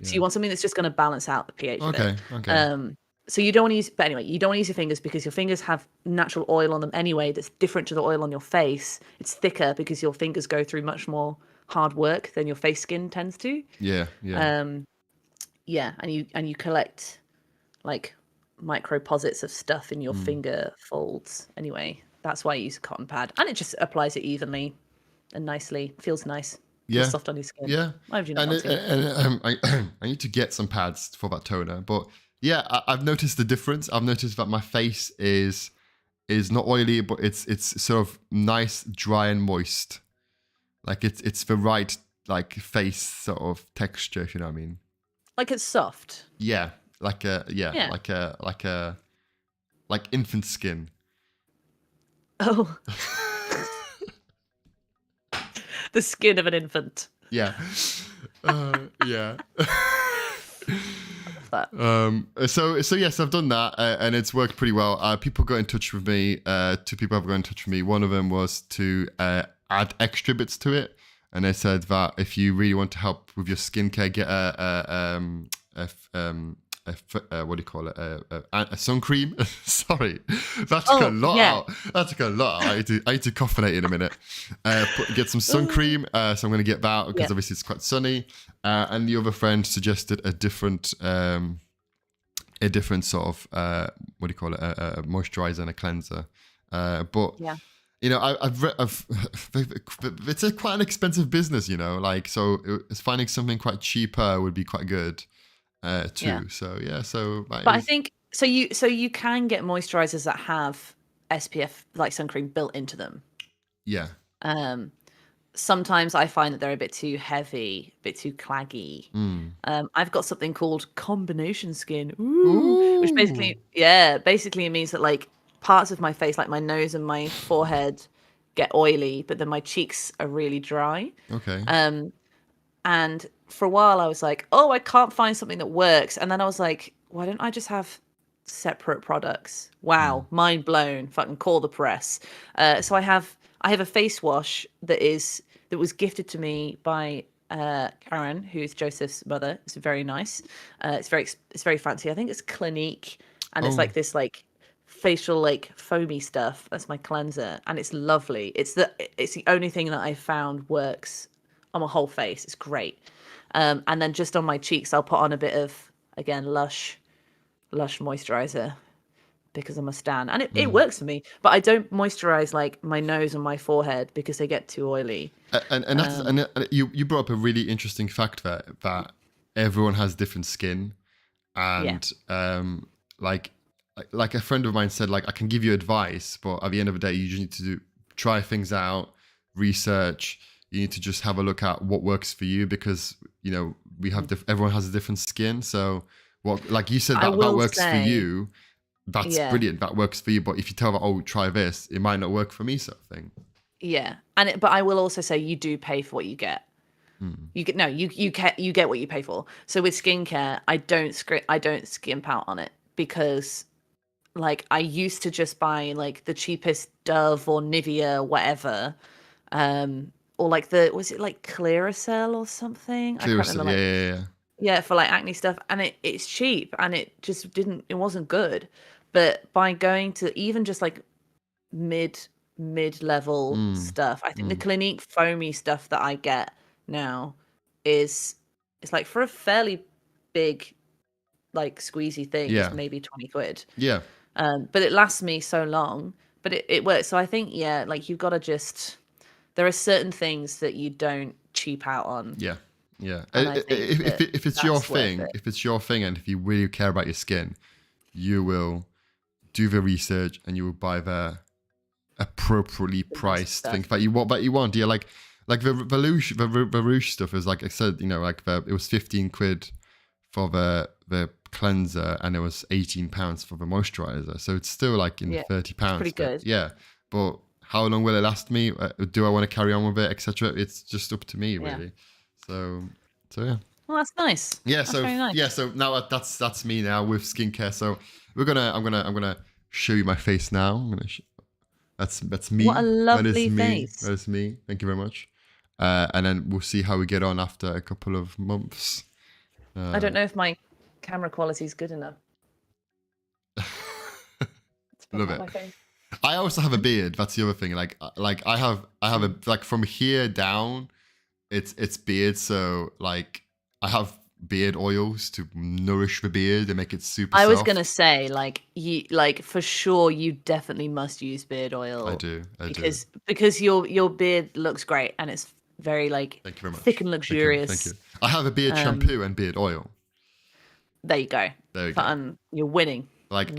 So you want something that's just going to balance out the pH of it. So you don't want to use, but anyway, you don't want to use your fingers, because your fingers have natural oil on them anyway that's different to the oil on your face. It's thicker because your fingers go through much more hard work than your face skin tends to. And you collect microposits of stuff in your finger folds. Anyway, that's why I use a cotton pad, and it just applies it evenly and nicely. Feels nice. Feels soft on your skin. Yeah. Why would you not want to? I need to get some pads for that toner, but yeah, I've noticed the difference. I've noticed that my face is not oily, but it's sort of nice, dry and moist. It's the right face sort of texture, if you know what I mean. Like it's soft. Yeah, Yeah. like infant skin. Oh, the skin of an infant. Yeah, yeah. That. So yes, I've done that, and it's worked pretty well. People got in touch with me. Two people have got in touch with me. One of them was to add extra bits to it, and they said that if you really want to help with your skincare, get what do you call it? A sun cream. Sorry, that took a lot out. That took a lot out. I need to caffeinate in a minute. Get some sun cream. So I'm going to get that because obviously it's quite sunny. And the other friend suggested a different sort of what do you call it? A moisturizer and a cleanser. But you know, I've it's quite an expensive business, you know. Like, so it's finding something quite cheaper would be quite good. Too. Yeah. So but I think you can get moisturizers that have SPF like sun cream built into them. Yeah. Sometimes I find that they're a bit too heavy, a bit too claggy. I've got something called combination skin, which basically means that like parts of my face, like my nose and my forehead, get oily, but then my cheeks are really dry. Okay. And for a while I was like, oh, I can't find something that works. And then I was like, why don't I just have separate products? Wow, mind blown. Fucking call the press. So I have a face wash that was gifted to me by Karen, who's Joseph's mother. It's very nice. It's very fancy. I think it's Clinique, and it's like this like facial like foamy stuff. That's my cleanser, and it's lovely. It's the only thing that I found works on my whole face. It's great. And then just on my cheeks, I'll put on a bit of, again, Lush moisturizer because I'm a stan. And it works for me. But I don't moisturize like my nose and my forehead because they get too oily. And you brought up a really interesting fact there, that everyone has different skin. And like a friend of mine said, like, I can give you advice, but at the end of the day, you just need to try things out, research. You need to just have a look at what works for you, because, you know, everyone has a different skin. So what, like you said, that works for you. That's brilliant. That works for you. But if you tell them, oh, try this, it might not work for me, sort of thing. Yeah. But I will also say you do pay for what you get. You get what you pay for. So with skincare, I don't skimp out on it, because like I used to just buy like the cheapest Dove or Nivea, whatever. Or like was it like Clearasil or something? Clearasil, I can't remember. Yeah, for like acne stuff, and it's cheap, and it just it wasn't good. But by going to even just like mid-level stuff, I think the Clinique foamy stuff that I get now it's like for a fairly big like squeezy thing, it's maybe 20 quid. Yeah. But it lasts me so long, but it works. So I think like you've got to just. There are certain things that you don't cheap out on. Yeah. If it's your thing, and if you really care about your skin, you will do the research and you will buy the appropriately priced things that you want. Yeah, like the Rouge stuff is, like I said, you know, like it was 15 quid for the cleanser, and it was £18 for the moisturizer. So it's still like in £30. Pretty good. Yeah, but how long will it last me? Do I want to carry on with it, etc.? It's just up to me, really. So yeah. Well, that's nice. Yeah. That's very nice. Yeah. So now that's me now with skincare. So I'm gonna show you my face now. That's me. What a lovely face. That is me. Thank you very much. And then we'll see how we get on after a couple of months. I don't know if my camera quality is good enough. Love it. I also have a beard. That's the other thing. Like I have a, like, from here down, it's beard. So like I have beard oils to nourish the beard and make it super soft. I was gonna say, like, you, like, for sure you definitely must use beard oil. I do. Because your beard looks great, and it's very like Thank you very much. Thick and luxurious. Thank you. I have a beard shampoo and beard oil. There you go. You're winning. Like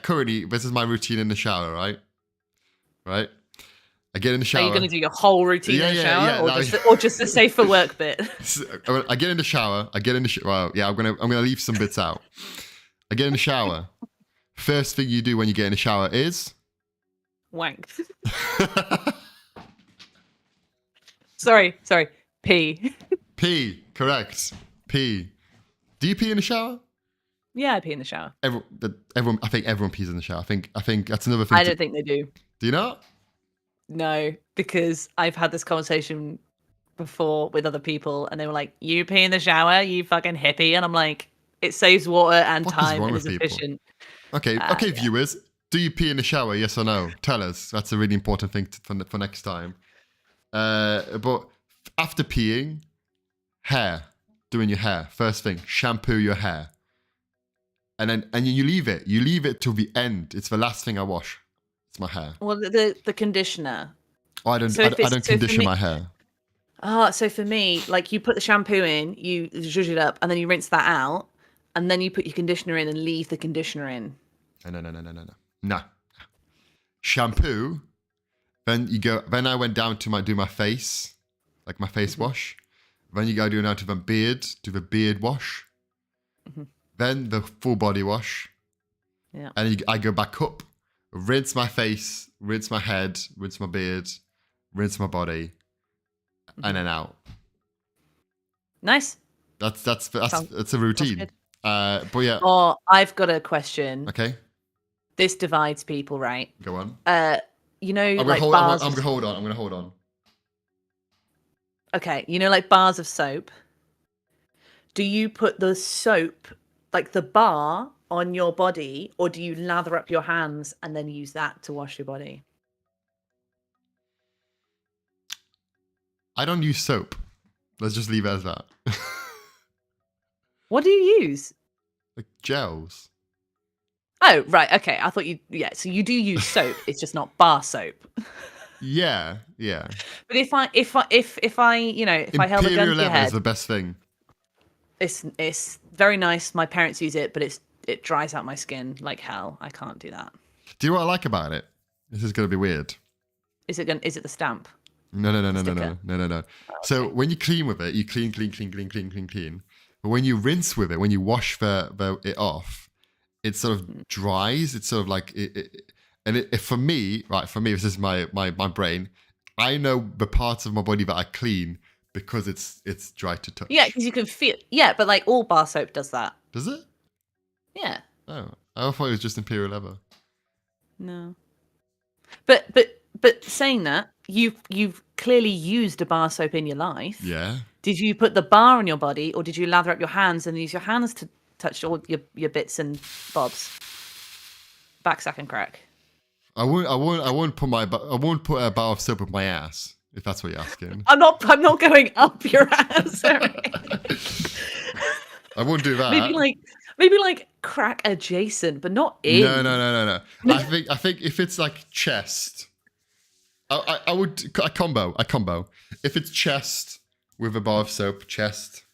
currently, this is my routine in the shower, right? I get in the Are shower. you going to do your whole routine Yeah, in the yeah, shower, yeah, or, no, just the safe for work bit? I get in the shower. Well, yeah, I'm gonna leave some bits out. I get in the shower. First thing you do when you get in the shower is Wank. Sorry. Pee. pee. Correct. Pee. Do you pee in the shower? Yeah, I pee in the shower. Everyone. I think everyone pees in the shower. I think that's another thing. I don't think they do. Do you not? No, because I've had this conversation before with other people, and they were like, "You pee in the shower, you fucking hippie," and I'm like, "It saves water and What is time wrong and with is people? efficient." Okay. Yeah. Viewers, do you pee in the shower? Yes or no? Tell us. That's a really important thing for next time. But after peeing, hair. Doing your hair. First thing, shampoo your hair. And you leave it. You leave it till the end. It's the last thing I wash. It's my hair. Well, the conditioner. Oh, I don't. So I if it's- don't so for condition me- my hair. So for me, like you put the shampoo in, you zhuzh it up, and then you rinse that out, and then you put your conditioner in and leave the conditioner in. No. Shampoo. Then you go. Then I went down to do my face, like my face wash. Then you go down to the beard, do the beard wash. Then the full body wash. Yeah. And I go back up, rinse my face, rinse my head, rinse my beard, rinse my body, and then out. Nice. That's a routine. good. But yeah. Oh, I've got a question. Okay. This divides people, right? Go on. You know, I'm like gonna bars. hold on. I'm gonna hold on. Okay, you know, like bars of soap. Do you put the soap, like the bar, on your body, or do you lather up your hands and then use that to wash your body? I don't use soap. Let's just leave it as that. What do you use? Like gels. Oh, right. Okay. I thought so you do use soap. It's just not bar soap. Yeah. But if I held a gun Imperial to your leather head, is the best thing. it's very nice. My parents use it, but it dries out my skin like hell. I can't do that. Do you know what I like about it? This is gonna be weird. Is it the stamp? No. So when you clean with it, you clean. But when you rinse with it, when you wash it off, it sort of dries. It's sort of like for me, this is my brain. I know the parts of my body that I clean because it's dry to touch. Yeah, because you can feel. Yeah, but like all bar soap does that. Does it? Yeah. Oh, I thought it was just Imperial leather. No. But saying that, you've clearly used a bar soap in your life. Yeah. Did you put the bar on your body, or did you lather up your hands and use your hands to touch all your bits and bobs? Backsack and crack. I won't put a bar of soap up my ass, if that's what you're asking. I'm not going up your ass. Sorry. I won't do that. Maybe like crack adjacent, but not in. No. I think if it's like chest, I would a combo. If it's chest with a bar of soap, chest.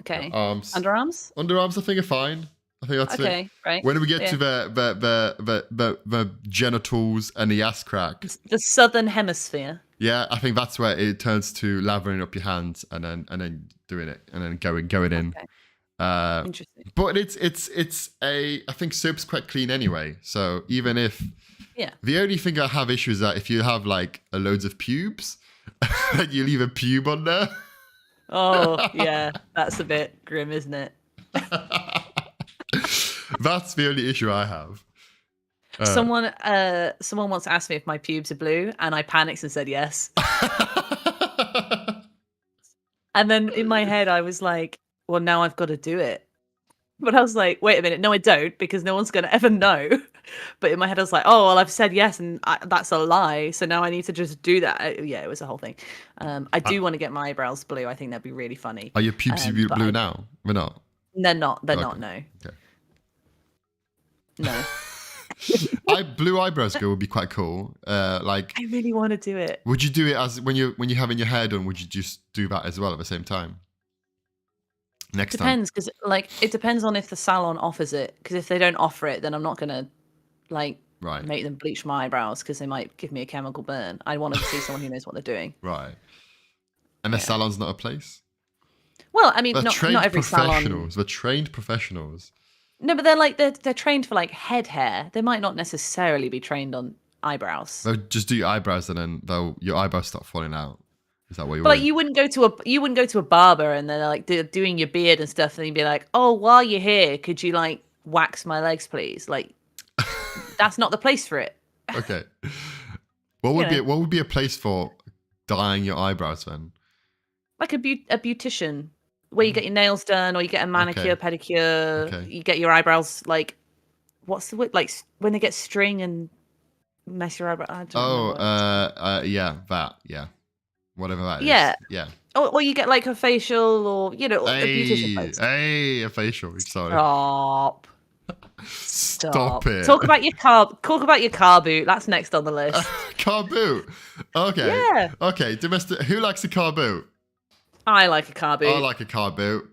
Okay. Arms. Underarms, I think are fine. I think that's okay, it. Right. When we get to the genitals and the ass crack, the southern hemisphere. yeah, I think that's where it turns to lathering up your hands and then doing it and then going in. Okay. Interesting. But I think soap's quite clean anyway. So even if the only thing I have issue is that if you have like loads of pubes, and you leave a pube on there. Oh yeah, that's a bit grim, isn't it? That's the only issue I have. Someone once asked me if my pubes are blue, and I panicked and said yes. And then in my head, I was like, "Well, now I've got to do it." But I was like, "Wait a minute, no, I don't, because no one's going to ever know." But in my head, I was like, "Oh, well, I've said yes, and that's a lie, so now I need to just do that." Yeah, it was a whole thing. I do want to get my eyebrows blue. I think that'd be really funny. Are your pubes blue now? We're not. They're not. They're not. Okay. No. Okay. No. Blue eyebrows girl would be quite cool. Like, I really want to do it. would you do it as when you're having your hair done? Would you just do that as well at the same time? Next time. Depends, because like it depends on if the salon offers it. Because if they don't offer it, then I'm not gonna like Right. make them bleach my eyebrows because they might give me a chemical burn. I want to see someone who knows what they're doing. Right. And the salon's not a place? Well, I mean, They're not trained every salon. professionals. They're trained professionals. No, but they're trained for like head hair. They might not necessarily be trained on eyebrows. They'll just do your eyebrows and then your eyebrows start falling out. Is that what you But want? like, you wouldn't go to a barber and they're like doing your beard and stuff, and you'd be like, "Oh, while you're here, could you like wax my legs, please?" Like, that's not the place for it. Okay. What would be a place for dyeing your eyebrows then? Like a beautician, where you get your nails done, or you get a manicure, pedicure. Okay. You get your eyebrows like, what's the word? Like when they get string and mess your eyebrow. I don't know. Yeah. Whatever that is. Yeah. Yeah. Or you get like a facial, or a beautician place. Hey, a facial. Sorry. Stop it. Talk about your car boot. That's next on the list. Car boot. Okay. Yeah. Okay. Who likes a car boot? I like a car boot. I like a car boot.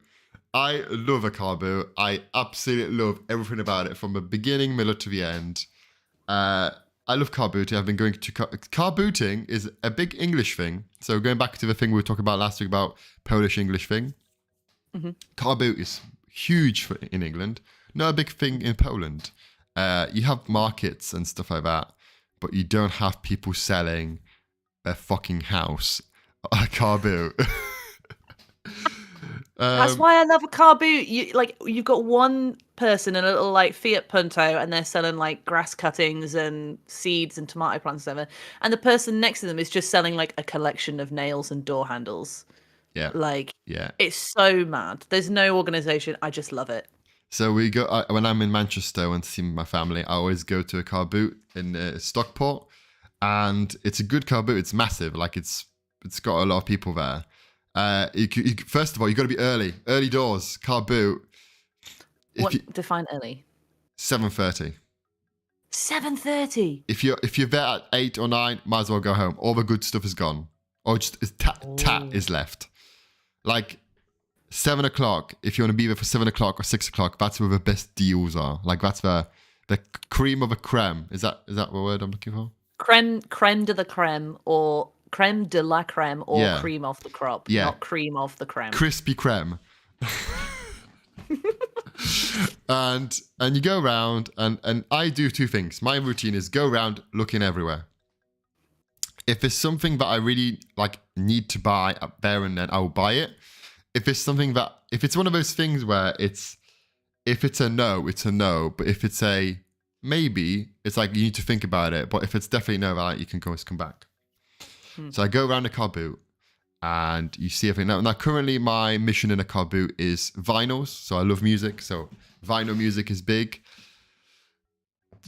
I love a car boot. I absolutely love everything about it from the beginning, middle to the end. I love car booting. I've been going to car booting is a big English thing. So going back to the thing we were talking about last week about Polish English thing, car boot is huge in England. Not a big thing in Poland. You have markets and stuff like that, but you don't have people selling their fucking house a car boot. That's why I love a car boot. You've got one person in a little like Fiat Punto, and they're selling like grass cuttings and seeds and tomato plants and whatever. And the person next to them is just selling like a collection of nails and door handles. Yeah. Yeah. It's so mad. There's no organization. I just love it. So we go when I'm in Manchester and see my family. I always go to a car boot in Stockport, and it's a good car boot. It's massive. Like it's got a lot of people there. First of all, you got to be early doors. Car boot. Define early? 7:30. 7:30. If you're there at 8 or 9, might as well go home. All the good stuff is gone, or just tat is left. Like 7 o'clock. If you want to be there for 7 o'clock or 6 o'clock, that's where the best deals are. Like that's the cream of a creme. Is that the word I'm looking for? Creme de la creme, or creme de la creme, or cream of the crop. Yeah. Not cream of the creme. Crispy creme. and you go around and I do two things. My routine is go around looking everywhere. If there's something that I really like need to buy up there and then I'll buy it. If it's one of those things where if it's a no, it's a no. But if it's a maybe, it's like you need to think about it. But if it's definitely no, you can always come back. So I go around the car boot and you see everything. Now currently my mission in a car boot is vinyls. So I love music. So vinyl music is big.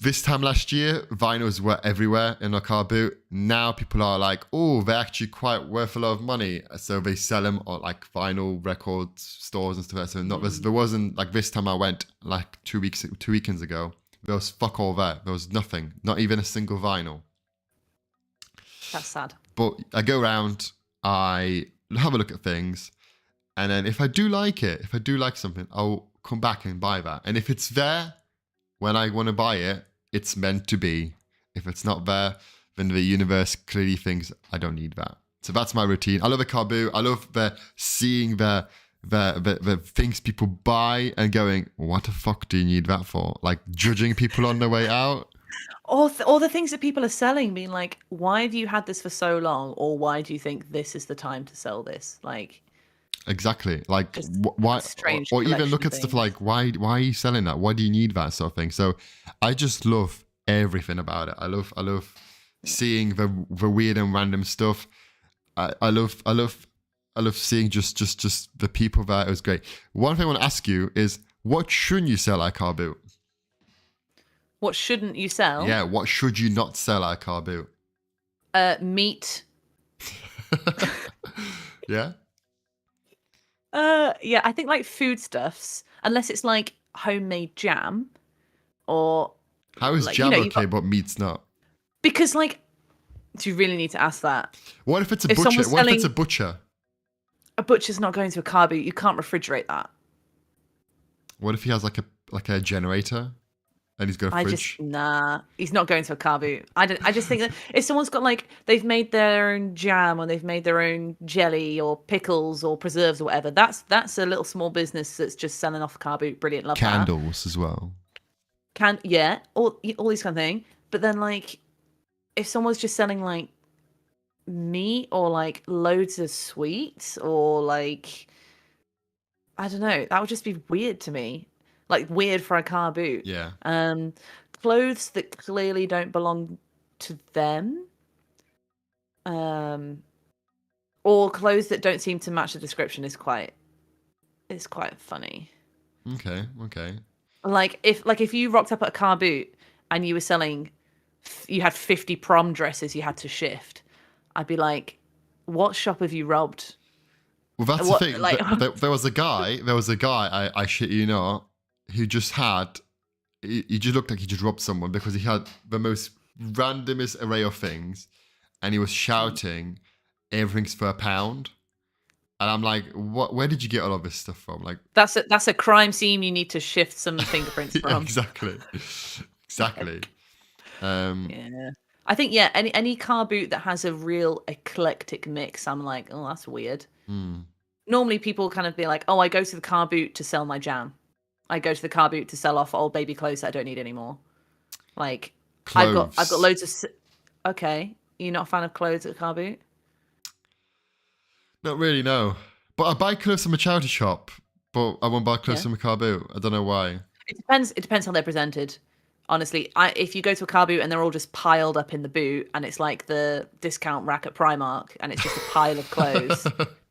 This time last year, vinyls were everywhere in a car boot. Now people are like, oh, they're actually quite worth a lot of money. So they sell them on like vinyl record stores and stuff like that. So there wasn't like this time I went like 2 weekends ago. There was fuck all there. There was nothing, not even a single vinyl. That's sad. But I go around, I have a look at things, and then if I do like something, I'll come back and buy that. And if it's there when I want to buy it, it's meant to be. If it's not there, then the universe clearly thinks I don't need that. So that's my routine. I love a car boot. I love seeing the things people buy and going, what the fuck do you need that for? Like judging people on their way out. Or the things that people are selling, being like, why have you had this for so long? Or why do you think this is the time to sell this? Like, exactly. Like why? Strange or even look at things. stuff like why are you selling that? Why do you need that sort of thing? So I just love everything about it. I love seeing the weird and random stuff. I love seeing just the people there. It was great. One thing I want to ask you is, what shouldn't you sell at a car boot? What shouldn't you sell? Yeah, what should you not sell at a car boot? Meat. Yeah? Yeah, I think like foodstuffs, unless it's like homemade jam or... How is like, jam okay, but meat's not? Because like, do you really need to ask that? What if it's a butcher? What if it's a butcher? A butcher's not going to a car boot. You can't refrigerate that. What if he has like a generator? and he's got a I fridge. he's not going to a car boot. I just think that if someone's got like they've made their own jam or they've made their own jelly or pickles or preserves or whatever, that's a little small business that's just selling off a car boot. Brilliant, love that. Candles as well. All these kind of thing. But then like if someone's just selling like meat or like loads of sweets or like I don't know, that would just be weird to me. Like weird for a car boot. Yeah. Clothes that clearly don't belong to them. Or clothes that don't seem to match the description is quite funny. Okay. Like if you rocked up at a car boot and you were selling you had 50 prom dresses you had to shift, I'd be like, what shop have you robbed? Well, that's What- the thing. like- There was a guy. I shit you not, who just had. He just looked like he just robbed someone because he had the most randomest array of things, and he was shouting, "Everything's for £1." And I'm like, what? Where did you get all of this stuff from? Like, That's a crime scene you need to shift some fingerprints yeah, from. exactly. Yeah. I think any car boot that has a real eclectic mix, I'm like, oh, that's weird. Normally people kind of be like, oh, I go to the car boot to sell my jam. I go to the car boot to sell off old baby clothes that I don't need anymore. Like I've got loads of okay. You're not a fan of clothes at a car boot? Not really, no. But I buy clothes from a charity shop, but I won't buy clothes Yeah. from a car boot. I don't know why. It depends how they're presented. Honestly, if you go to a car boot and they're all just piled up in the boot and it's like the discount rack at Primark and it's just a pile of clothes,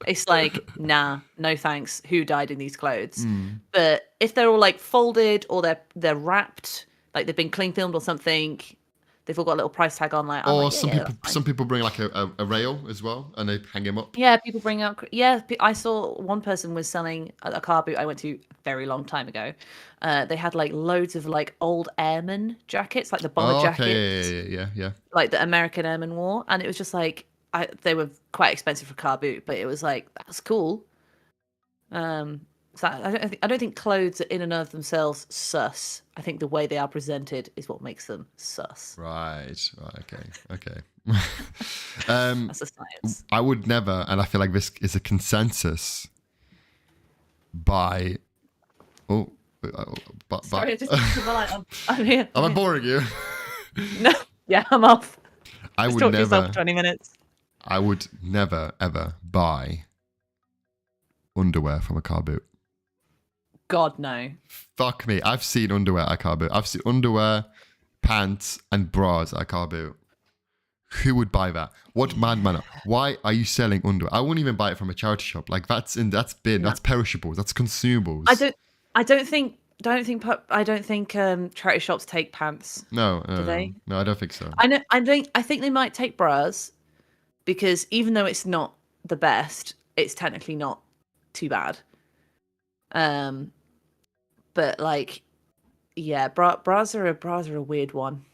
it's like, nah, no thanks. Who died in these clothes? But if they're all like folded or they're wrapped, like they've been cling filmed or something, they've all got a little price tag on. Like, I'm Or like, some yeah, people, that's fine. some people bring like a rail as well, and they hang him up. Yeah, people bring out. Yeah, I saw one person was selling a car boot I went to a very long time ago. They had like loads of like old airman jackets, like the bomber jackets, Okay, yeah. like the American airman wore, and it was just like they were quite expensive for a car boot, but it was like that's cool. So I don't think clothes are in and of themselves sus. I think the way they are presented is what makes them sus. Right. Okay. That's a science. I would never, and I feel like this is a consensus. Buy. Oh, but Sorry, I just I'm here. am I boring you? No, yeah, I'm off. I Just would talk to yourself never. for 20 minutes. I would never ever buy underwear from a car boot. God, no. Fuck me. I've seen underwear at a car boot. I've seen underwear, pants, and bras at a car boot. Who would buy that? What madman? Why are you selling underwear? I wouldn't even buy it from a charity shop. Like that's bin. That's perishables. That's consumables. I don't think charity shops take pants. No. Do they? No, I don't think so. I think they might take bras because even though it's not the best, it's technically not too bad. But like, yeah, bras are a weird one.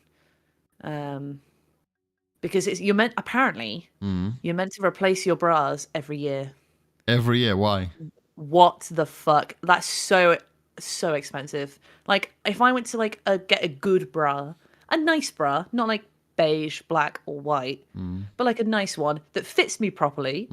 Because you're meant to replace your bras every year. Every year. Why? What the fuck? That's so expensive. Like if I went to like get a good bra, a nice bra, not like beige, black, or white, but like a nice one that fits me properly.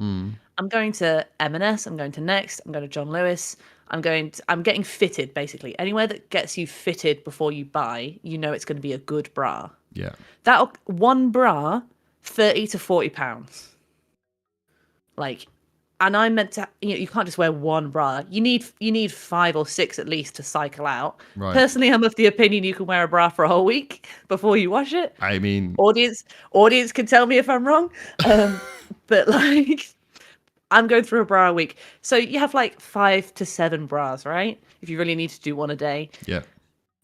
I'm going to M&S, I'm going to Next, I'm going to John Lewis. I'm getting fitted basically. Anywhere that gets you fitted before you buy, you know it's going to be a good bra. Yeah. That one bra, £30 to £40. Like, and I meant to. You can't just wear one bra. You need 5 or 6 at least to cycle out. Right. Personally, I'm of the opinion you can wear a bra for a whole week before you wash it. I mean, Audience can tell me if I'm wrong, but like, I'm going through a bra a week. So you have like 5 to 7 bras, right? If you really need to do one a day. yeah.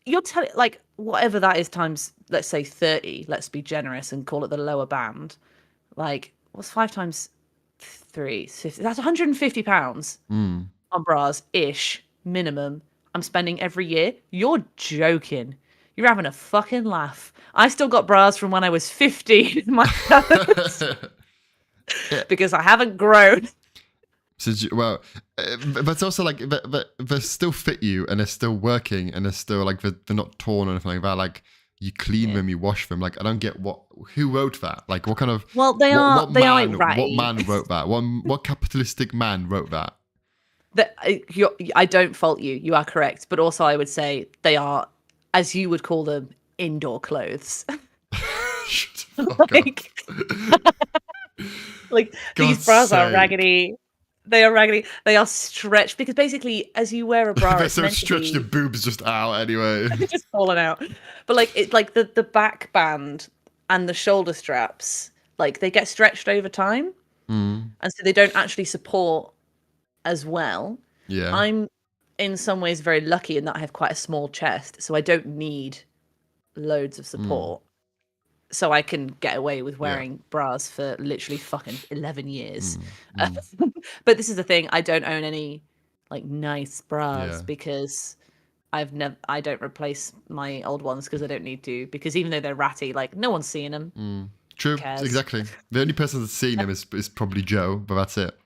You're telling like whatever that is times, let's say 30. Let's be generous and call it the lower band. Like, what's 5 times 3? 50, that's £150 on bras ish minimum. I'm spending every year. You're joking. You're having a fucking laugh. I still got bras from when I was 15 in my cupboard because I haven't grown. Well, but it's also like but they still fit you and they're still working and they're still like they're not torn or anything like that. Like you clean them, you wash them. Like I don't get who wrote that. Like what kind of Well, they are like ratty. what man wrote that? What capitalistic man wrote that? I don't fault you. You are correct, but also I would say they are, as you would call them, indoor clothes. Shut the fuck up. Like these bras are raggedy. They are raggedy. They are stretched because basically, as you wear a bra, They're it's so meant to stretched, be the boobs just out anyway. just falling out. But like it, like the back band and the shoulder straps, like they get stretched over time, and so they don't actually support as well. Yeah. I'm in some ways very lucky in that I have quite a small chest, so I don't need loads of support. So I can get away with wearing bras for literally fucking 11 years. But this is the thing, I don't own any like nice bras because I don't replace my old ones because I don't need to, because even though they're ratty, like no one's seeing them. True, exactly. The only person that's seen him is probably Joe, but that's it.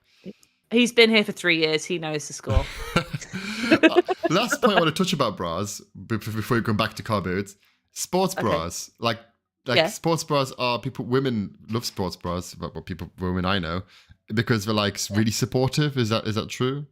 He's been here for 3 years. He knows the score. Last point I want to touch about bras before we come back to car boots. Sports bras, like sports bras are women love sports bras, but women I know, because they're like really supportive. Is that true?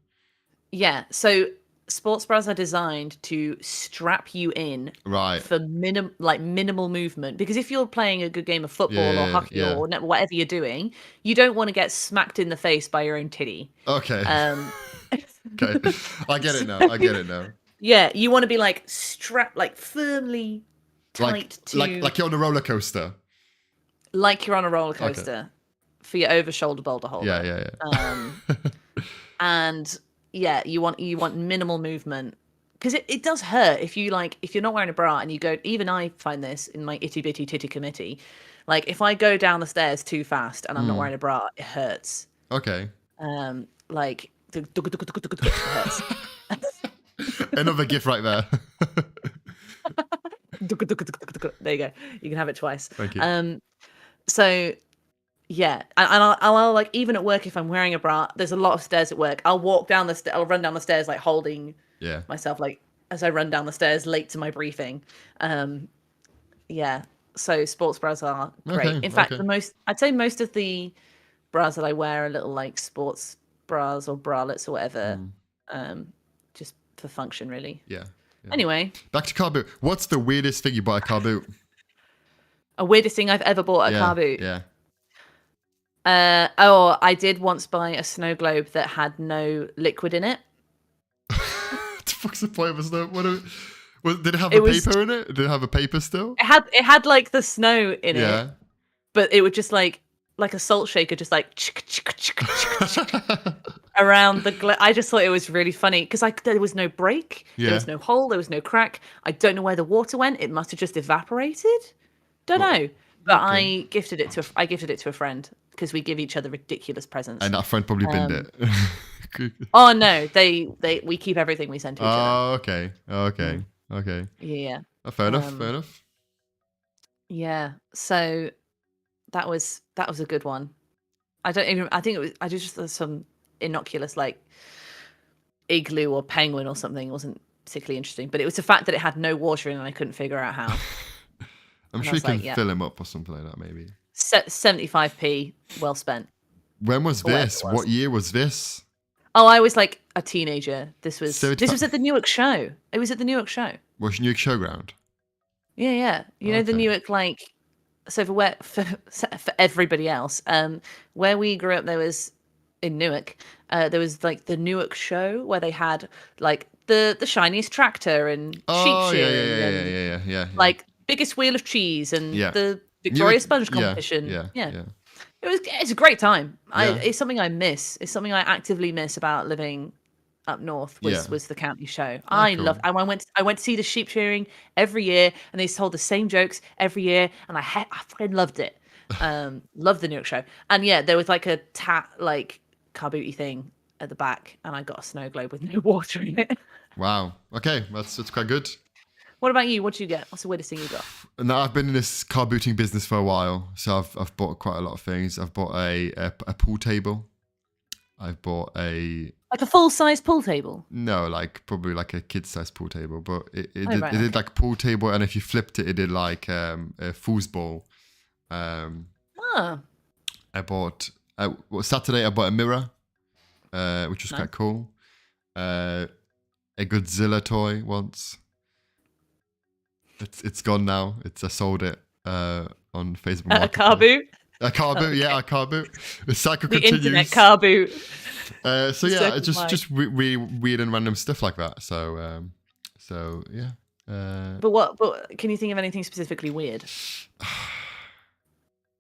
Yeah. So sports bras are designed to strap you in for minimal movement, because if you're playing a good game of football or hockey or whatever you're doing, you don't want to get smacked in the face by your own titty. Okay. Okay. I get it now. Yeah, you want to be like strapped, like firmly tight like you're on a roller coaster. Like you're on a roller coaster for your over shoulder boulder holder. Yeah. And yeah, you want minimal movement, because it does hurt if you're not wearing a bra and you go. Even I find this in my itty bitty titty committee. Like if I go down the stairs too fast and I'm not wearing a bra, it hurts. Okay. Like it hurts. Another gift right there. There you go. You can have it twice. Thank you. So yeah, and I'll like, even at work, if I'm wearing a bra, there's a lot of stairs at work. I'll I'll run down the stairs like holding myself, like as I run down the stairs late to my briefing. Yeah. So sports bras are great. Okay, In fact, I'd say most of the bras that I wear are little like sports bras or bralettes or whatever, just for function, really. Yeah. Anyway, back to car boot. What's the weirdest thing you bought a car boot? A weirdest thing I've ever bought a car boot. Yeah. I did once buy a snow globe that had no liquid in it. What the fuck's the point of a snow? Did it have paper in it? Did it have a paper still? It had like the snow in it, but it would just like a salt shaker, just like around the. I just thought it was really funny because there was no break, there was no hole, there was no crack. I don't know where the water went. It must have just evaporated. Don't know. But I gifted it to a friend because we give each other ridiculous presents. And that friend probably binned it. Oh no, we keep everything we send to each other. Oh, okay. Yeah. Fair enough. Yeah. So that was a good one. I think I just some innocuous like igloo or penguin or something. It wasn't particularly interesting, but it was the fact that it had no water in and I couldn't figure out how. I'm sure you can fill him up or something like that, maybe. 75p, well spent. When was this? What year was this? Oh, I was like a teenager. This was at the Newark show. It was at the Newark show. Was Newark Showground? Yeah. You know the Newark, like, so for everybody else, where we grew up, there was in Newark, there was like the Newark show where they had like the shiniest tractor and sheep shearing. Yeah. Like biggest wheel of cheese and the Victoria Sponge competition. Yeah. It's a great time. It's something I miss. It's something I actively miss about living up north was the county show. I went to see the sheep shearing every year, and they told the same jokes every year, and I fucking loved it. Loved the Newark show. And yeah, there was like a car booty thing at the back, and I got a snow globe with no water in it. Wow. Okay, that's quite good. What about you? What did you get? What's the weirdest thing you got? Now, I've been in this car booting business for a while, so I've bought quite a lot of things. I've bought a pool table. I've bought a Like a full-size pool table. no, like probably like a kid-sized pool table, but Right, it did okay. like a pool table, and if you flipped it, it did like a foosball. Ah, I bought Saturday. I bought a mirror, which was nice. quite cool. A Godzilla toy once. It's gone now. I sold it on Facebook A car Marketplace. boot. A car boot, Okay. yeah, a car boot. The cycle The continues. internet car boot. So The yeah, circle it's of life. just really weird and random stuff like that. So yeah. But can you think of anything specifically weird?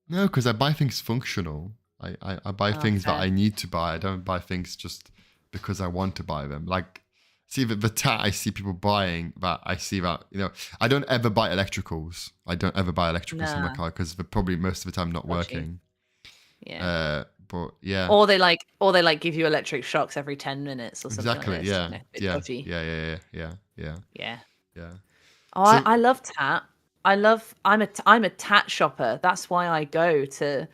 No, because I buy things functional. I buy Oh, things that fair. I need to buy. I don't buy things just because I want to buy them. Like, see the tat I see people buying that I see that, I don't ever buy electricals. I don't ever buy electricals in my Nah. car because they're probably most of the time not Dodgy. working. Yeah. But yeah. Or they like give you electric shocks every 10 minutes or something Exactly. like this. Yeah. You know, a bit Yeah. dodgy. Yeah. Yeah. Yeah. Oh, So- I love tat. I'm a tat shopper. That's why I go to,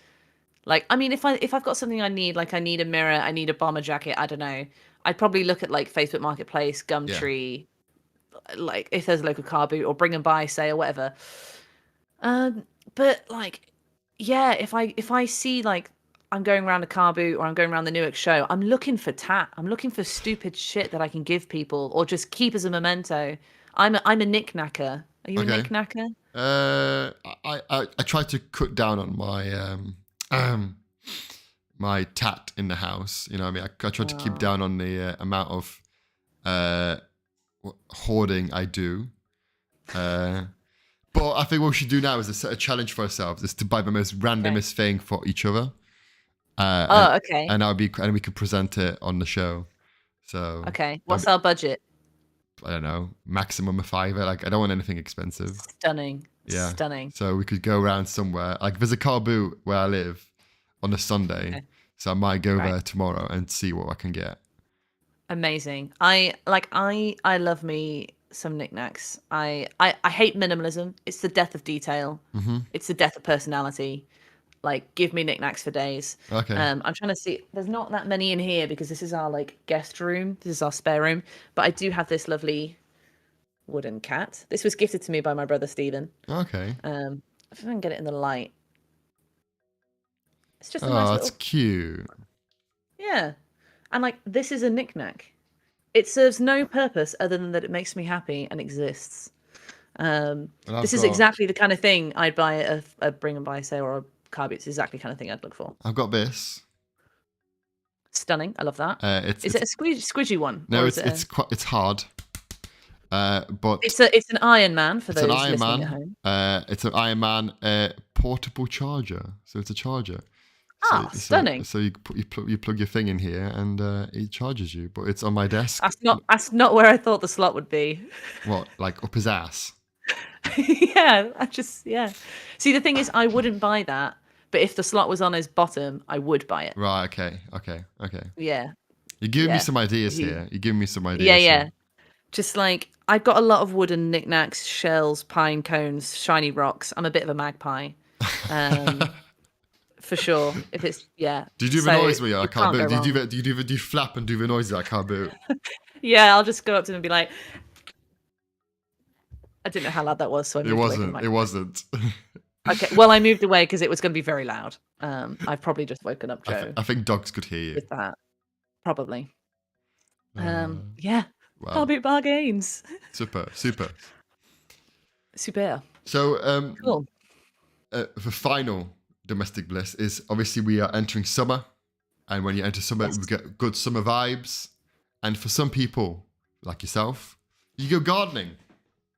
like, I mean, if I've got something I need, like I need a mirror, I need a bomber jacket, I don't know, I'd probably look at like Facebook Marketplace, Gumtree, like if there's a local car boot, or Bring and Buy sale, whatever. But like, yeah, if I see like I'm going around a car boot or I'm going around the Newark show, I'm looking for tat. I'm looking for stupid shit that I can give people or just keep as a memento. I'm a knickknacker. Are you a Okay. knickknacker? I try to cut down on my my tat in the house. You know what I mean? I try to keep down on the amount of hoarding I do. But I think what we should do now is to set a challenge for ourselves: is to buy the most randomest thing for each other. Okay. And we could present it on the show. So Okay. What's our budget? I don't know, maximum of £5. Like, I don't want anything expensive. Stunning. Yeah. Stunning. So we could go around somewhere. Like, there's a car boot where I live on a Sunday. Okay. So I might go Right. there tomorrow and see what I can get. Amazing. I love me some knickknacks. I hate minimalism. It's the death of detail. Mm-hmm. It's the death of personality. Like, give me knickknacks for days. Okay. I'm trying to see. There's not that many in here because this is our like guest room. This is our spare room. But I do have this lovely wooden cat. This was gifted to me by my brother Stephen. Okay. If I can get it in the light, it's just a Oh, nice that's little. cute. Yeah, and like this is a knickknack. It serves no purpose other than that it makes me happy and exists. And I've This is got- exactly the kind of thing I'd buy at a Bring and Buy sale or a car boot. It's exactly the kind of thing I'd look for. I've got this. Stunning. I love that. It's Is it a squidgy one? no, Or it's is it it's quite it's hard. But it's an Iron Man for it's those an Iron listening Man. at home. It's an Iron Man portable charger. So it's a charger. Stunning. So you plug your thing in here and it charges you. But it's on my desk. That's not where I thought the slot would be. What, like up his ass? Yeah. See, the thing is, I wouldn't buy that, but if the slot was on his bottom, I would buy it. Right. Okay. Yeah. You're giving me Yeah. some ideas here. You're giving me some ideas. Yeah, here. yeah. Just like I've got a lot of wooden knickknacks, shells, pine cones, shiny rocks. I'm a bit of a magpie, for sure. If it's Do you do the So noise with your you car can't boot? go Do you flap and do the noise with that car boot? Yeah, I'll just go up to him and be like, I didn't know how loud that was, so I moved It away from the wasn't. It wasn't. Okay, well, I moved away because it was going to be very loud. I've probably just woken up Joe I think dogs could hear you. with that. Probably. Uh, Yeah. wow. Car boot bargains. Super. Super. So Cool. the final domestic bliss is obviously we are entering summer, and when you enter summer, Yes. we get good summer vibes. And for some people, like yourself, you go gardening.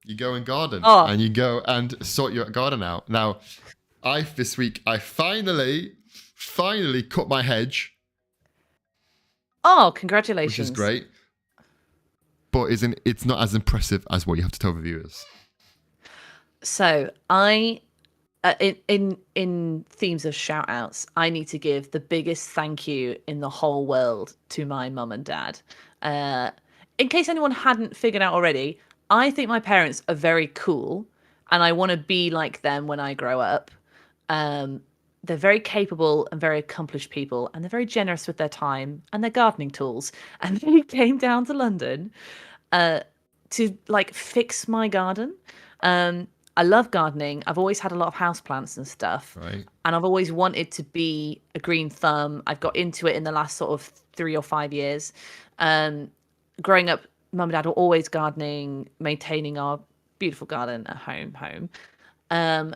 You go and garden, Oh. and you go and sort your garden out. Now, this week I finally cut my hedge, Oh, congratulations. which is great. But it's not as impressive as what you have to tell the viewers. So I, in themes of shout outs, I need to give the biggest thank you in the whole world to my mum and dad. In case anyone hadn't figured out already, I think my parents are very cool, and I want to be like them when I grow up. they're very capable and very accomplished people, and they're very generous with their time and their gardening tools. And they came down to London uh, to like fix my garden. I love gardening. I've always had a lot of houseplants and stuff, Right. and I've always wanted to be a green thumb. I've got into it in the last sort of 3 or 5 years. Um, Growing up, mum and dad were always gardening, maintaining our beautiful garden at home. Um,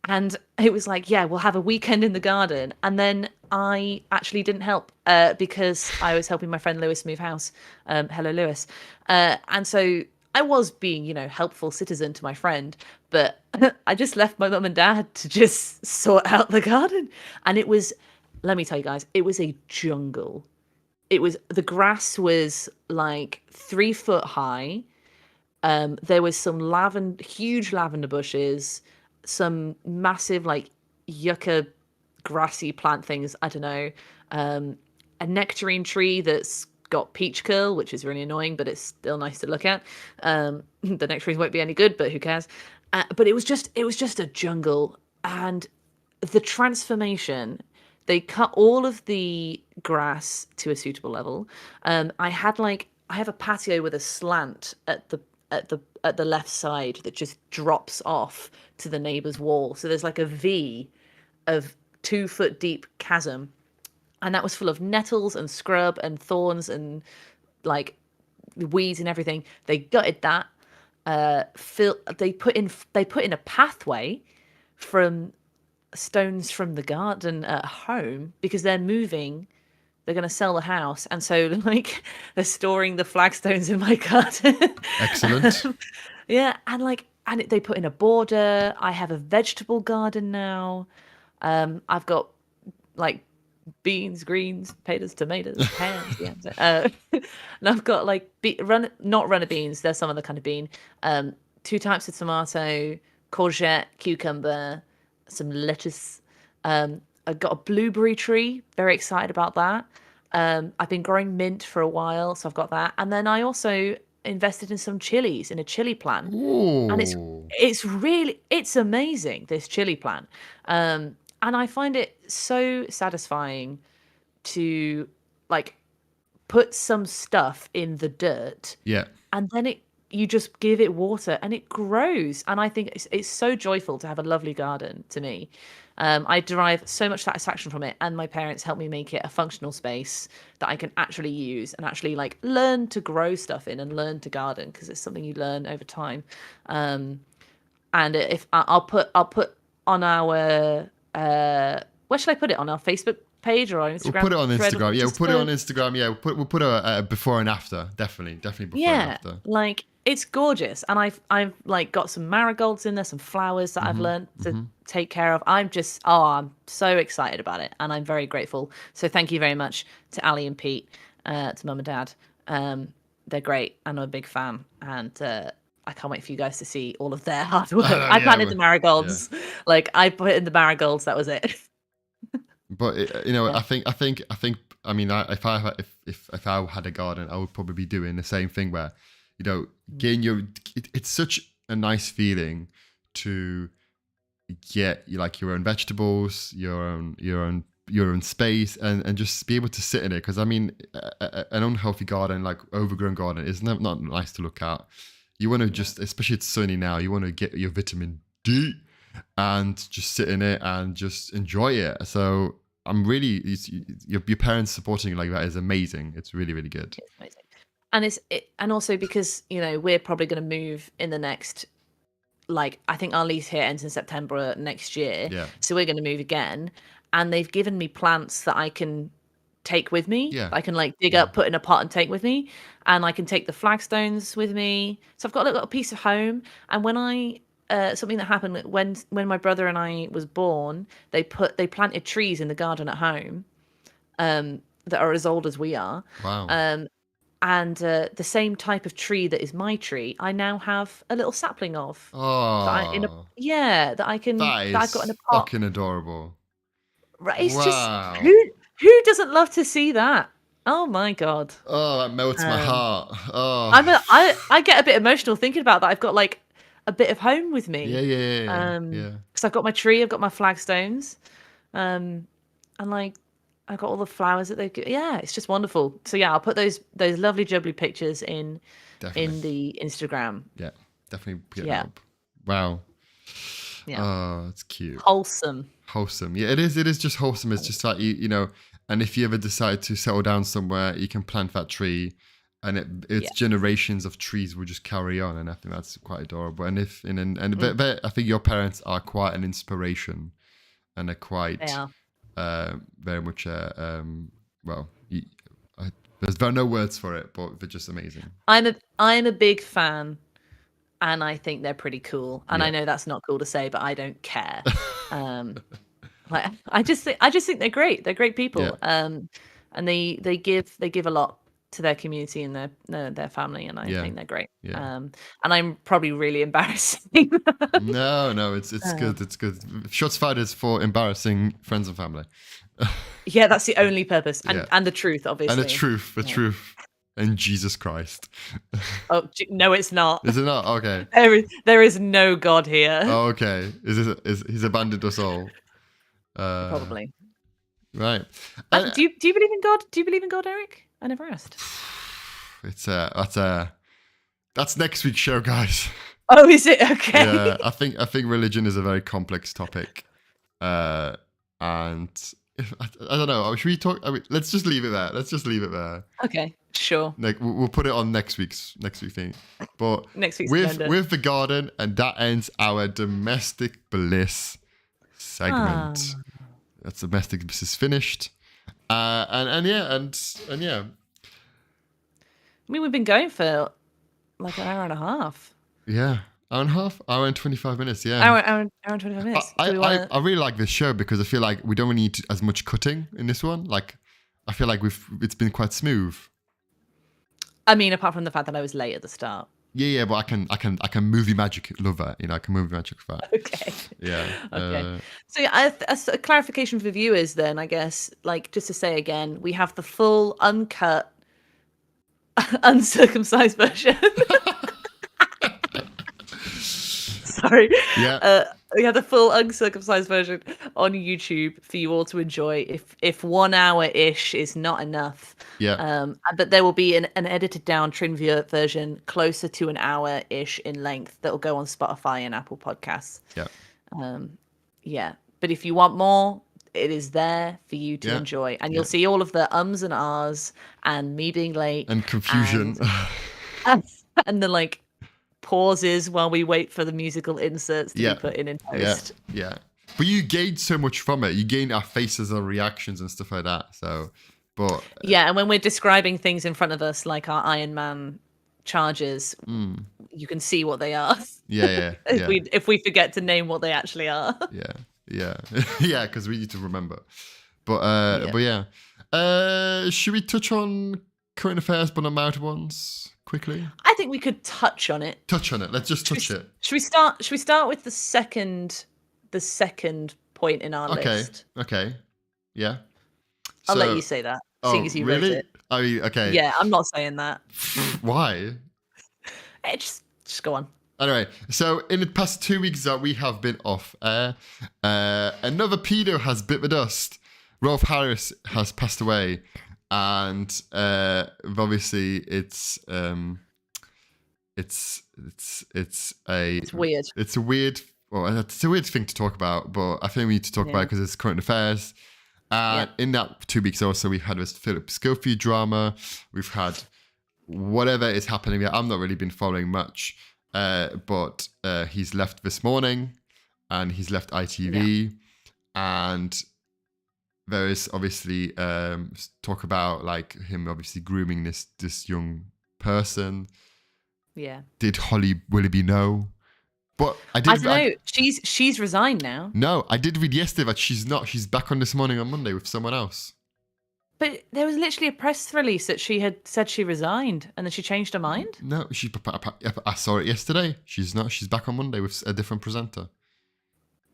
and it was like, yeah, we'll have a weekend in the garden. And then I actually didn't help because I was helping my friend Lewis move house. Hello, Lewis. And so I was being, helpful citizen to my friend, but I just left my mum and dad to just sort out the garden. And it was, let me tell you guys, it was a jungle. The grass was like 3 foot high. There was some huge lavender bushes, some massive like yucca grassy plant things. I don't know. A nectarine tree that's got peach curl, which is really annoying, but it's still nice to look at. The nectarines won't be any good, but who cares? But it was just a jungle, and the transformation. They cut all of the grass to a suitable level. I have a patio with a slant at the left side that just drops off to the neighbor's wall. So there's like a V of 2 foot deep chasm, and that was full of nettles and scrub and thorns and like weeds and everything. They gutted that. They put in a pathway from stones from the garden at home because they're moving. They're going to sell the house, and so like they're storing the flagstones in my garden. Excellent. Yeah, and they put in a border. I have a vegetable garden now. I've got like beans, greens, potatoes, tomatoes, hams. Yeah, and I've got like not runner beans. There's some other kind of bean. 2 types of tomato, courgette, cucumber, some lettuce. I've got a blueberry tree. Very excited about that. I've been growing mint for a while, so I've got that. And then I also invested in some chilies in a chili plant, and Ooh. it's amazing, this chili plant. And I find it so satisfying to like put some stuff in the dirt, Yeah. and then you just give it water and it grows. And I think it's so joyful to have a lovely garden to me. I derive so much satisfaction from it, and my parents helped me make it a functional space that I can actually use and actually like learn to grow stuff in and learn to garden, because it's something you learn over time. And if I'll put on our where should I put it, on our Facebook page or our Instagram? We'll put it on thread? Instagram. Yeah, we'll Just put it for- on Instagram. Yeah, we'll put a before and after. Definitely before and Yeah, after. like it's gorgeous, and I've like got some marigolds in there, some flowers that I've learned to take care of. I'm so excited about it, and I'm very grateful. So thank you very much to Ali and Pete, to mum and dad. They're great, and I'm a big fan, and I can't wait for you guys to see all of their hard work. I Yeah, planted the marigolds, like I put in the marigolds. That was it. But Yeah. I think. I mean, if I had a garden, I would probably be doing the same thing where, getting it's such a nice feeling to get your own vegetables, your own space, and just be able to sit in it. Because I mean, an unhealthy garden, like overgrown garden, is not nice to look at. You want to just, especially it's sunny now, you want to get your vitamin D and just sit in it and just enjoy it. So I'm really, your parents supporting you like that is amazing. It's really, really good. It's amazing. And also because we're probably going to move in the next, like, I think our lease here ends in September next year. Yeah. So we're going to move again, and they've given me plants that I can take with me. Yeah. I can like dig up, put in a pot and take with me, and I can take the flagstones with me. So I've got a little piece of home. And when something that happened when my brother and I was born, they planted trees in the garden at home, that are as old as we are. Wow. And the same type of tree that is my tree, I now have a little sapling of. Oh, That I've got in a pot. fucking adorable. Right, it's Wow. just who doesn't love to see that? Oh my god. Oh, that melts my heart. Oh. I get a bit emotional thinking about that. I've got like a bit of home with me. Yeah. Because I've got my tree, I've got my flagstones. And like I got all the flowers that they. Yeah, it's just wonderful. So yeah, I'll put those lovely jubbly pictures in Definitely. the Instagram. Yeah, definitely get that Yeah, up. Wow. yeah, Oh, it's cute. wholesome. Wholesome. Yeah, it is. It is just wholesome. It's just like you know. And if you ever decide to settle down somewhere, you can plant that tree, and it's Yeah. generations of trees will just carry on. And I think that's quite adorable. And but I think your parents are quite an inspiration, and are quite They are. very much well. There's no words for it, but they're just amazing. I'm a big fan, and I think they're pretty cool. And I Yeah. know that's not cool to say, but I don't care. Um, like I just think they're great. They're great people. Yeah. And they give a lot to their community and their family, and I Yeah. think they're great. Yeah. And I'm probably really embarrassing. No, it's good. It's good. Shots fired is for embarrassing friends and family. Yeah, that's the only purpose, Yeah. and the truth, obviously. And the truth, and Jesus Christ. Oh no, it's not. Is it not? Okay. There is no God here. Oh, okay. Is he's abandoned us all? Probably. Right. Do you believe in God? Do you believe in God, Eric? I never asked. That's next week's show, guys. Oh, is it? Okay. Yeah, I think religion is a very complex topic, and I don't know. Should we talk? Let's just leave it there. Let's just leave it there. Okay, sure. Like we'll put it on next week's thing. But Next week's with agenda. with the garden, and that ends our domestic bliss segment. That's domestic bliss is finished. And yeah. I mean, we've been going for like an hour and a half. Yeah. Hour and a half? Hour and 25 minutes, yeah. Hour and 25 minutes. I really like this show because I feel like we don't really need as much cutting in this one. Like, I feel like it's been quite smooth. I mean, apart from the fact that I was late at the start. Yeah, but I can movie magic love that. You know, I can movie magic for that. Okay. Yeah. Okay. So yeah, a clarification for viewers then, I guess, like just to say again, we have the full uncut, uncircumcised version. Sorry. Yeah. We have the full uncircumcised version on YouTube for you all to enjoy. If 1 hour ish is not enough, Yeah. but there will be an edited down Trinvia version closer to an hour ish in length that will go on Spotify and Apple Podcasts. Yeah. Yeah, but if you want more, it is there for you to enjoy, and you'll see all of the ums and ahs and me being late And confusion. and the like pauses while we wait for the musical inserts to be put in post. Yeah. But you gained so much from it. You gained our faces and reactions and stuff like that. So, but yeah, and when we're describing things in front of us, like our Iron Man charges, you can see what they are. Yeah. if we forget to name what they actually are. Yeah. Yeah, because we need to remember. But should we touch on current affairs but not mounted ones quickly? I think we could touch on it. Touch on it. Let's just touch it. Should we start with the second point in our list? Okay. Yeah. I'll let you say that, seeing as you wrote it. I mean, okay. Yeah, I'm not saying that. Why? Just go on. Anyway, so in the past 2 weeks that we have been off air, another pedo has bit the dust. Rolf Harris has passed away, and obviously it's weird. It's a weird. Well, it's a weird thing to talk about, but I think we need to talk about it because it's current affairs. In that 2 weeks also, we had this Philip Schofield drama. We've had whatever is happening. I'm not really been following much. But he's left this morning, and he's left ITV, and there is obviously talk about like him obviously grooming this young person. Yeah. Did Holly Willoughby know? But I don't know. She's resigned now. No, I did read yesterday that she's not. She's back on this morning on Monday with someone else. But there was literally a press release that she had said she resigned, and then she changed her mind. No, I saw it yesterday. She's not. She's back on Monday with a different presenter.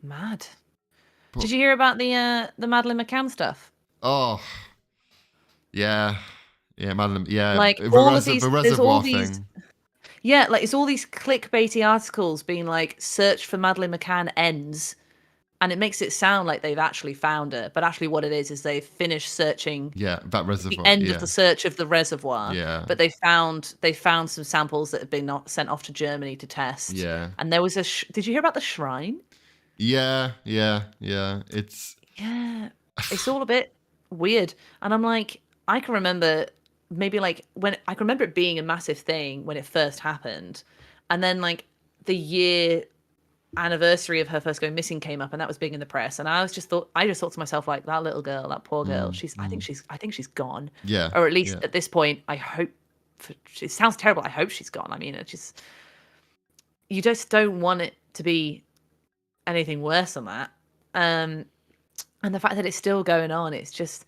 Mad. But did you hear about the Madeleine McCann stuff? Oh, yeah, Madeleine. Yeah, like the all of these, the reservoir thing. Yeah, like it's all these clickbaity articles being like, "Search for Madeleine McCann ends," and it makes it sound like they've actually found her, but actually what it is they've finished searching Yeah, that the reservoir. end Yeah. of the search of the reservoir. Yeah. But they found some samples that have been sent off to Germany to test. Yeah. And there was did you hear about the shrine? Yeah. It's Yeah, it's all a bit weird. And I'm like, I can remember maybe like when I can remember it being a massive thing when it first happened. And then like the year anniversary of her first going missing came up, and that was big in the press. And I just thought to myself, like, that little girl, that poor girl, I think she's gone. yeah. Or at least yeah. at this point, I hope it sounds terrible. I hope she's gone. I mean, you just don't want it to be anything worse than that. And the fact that it's still going on, it's just,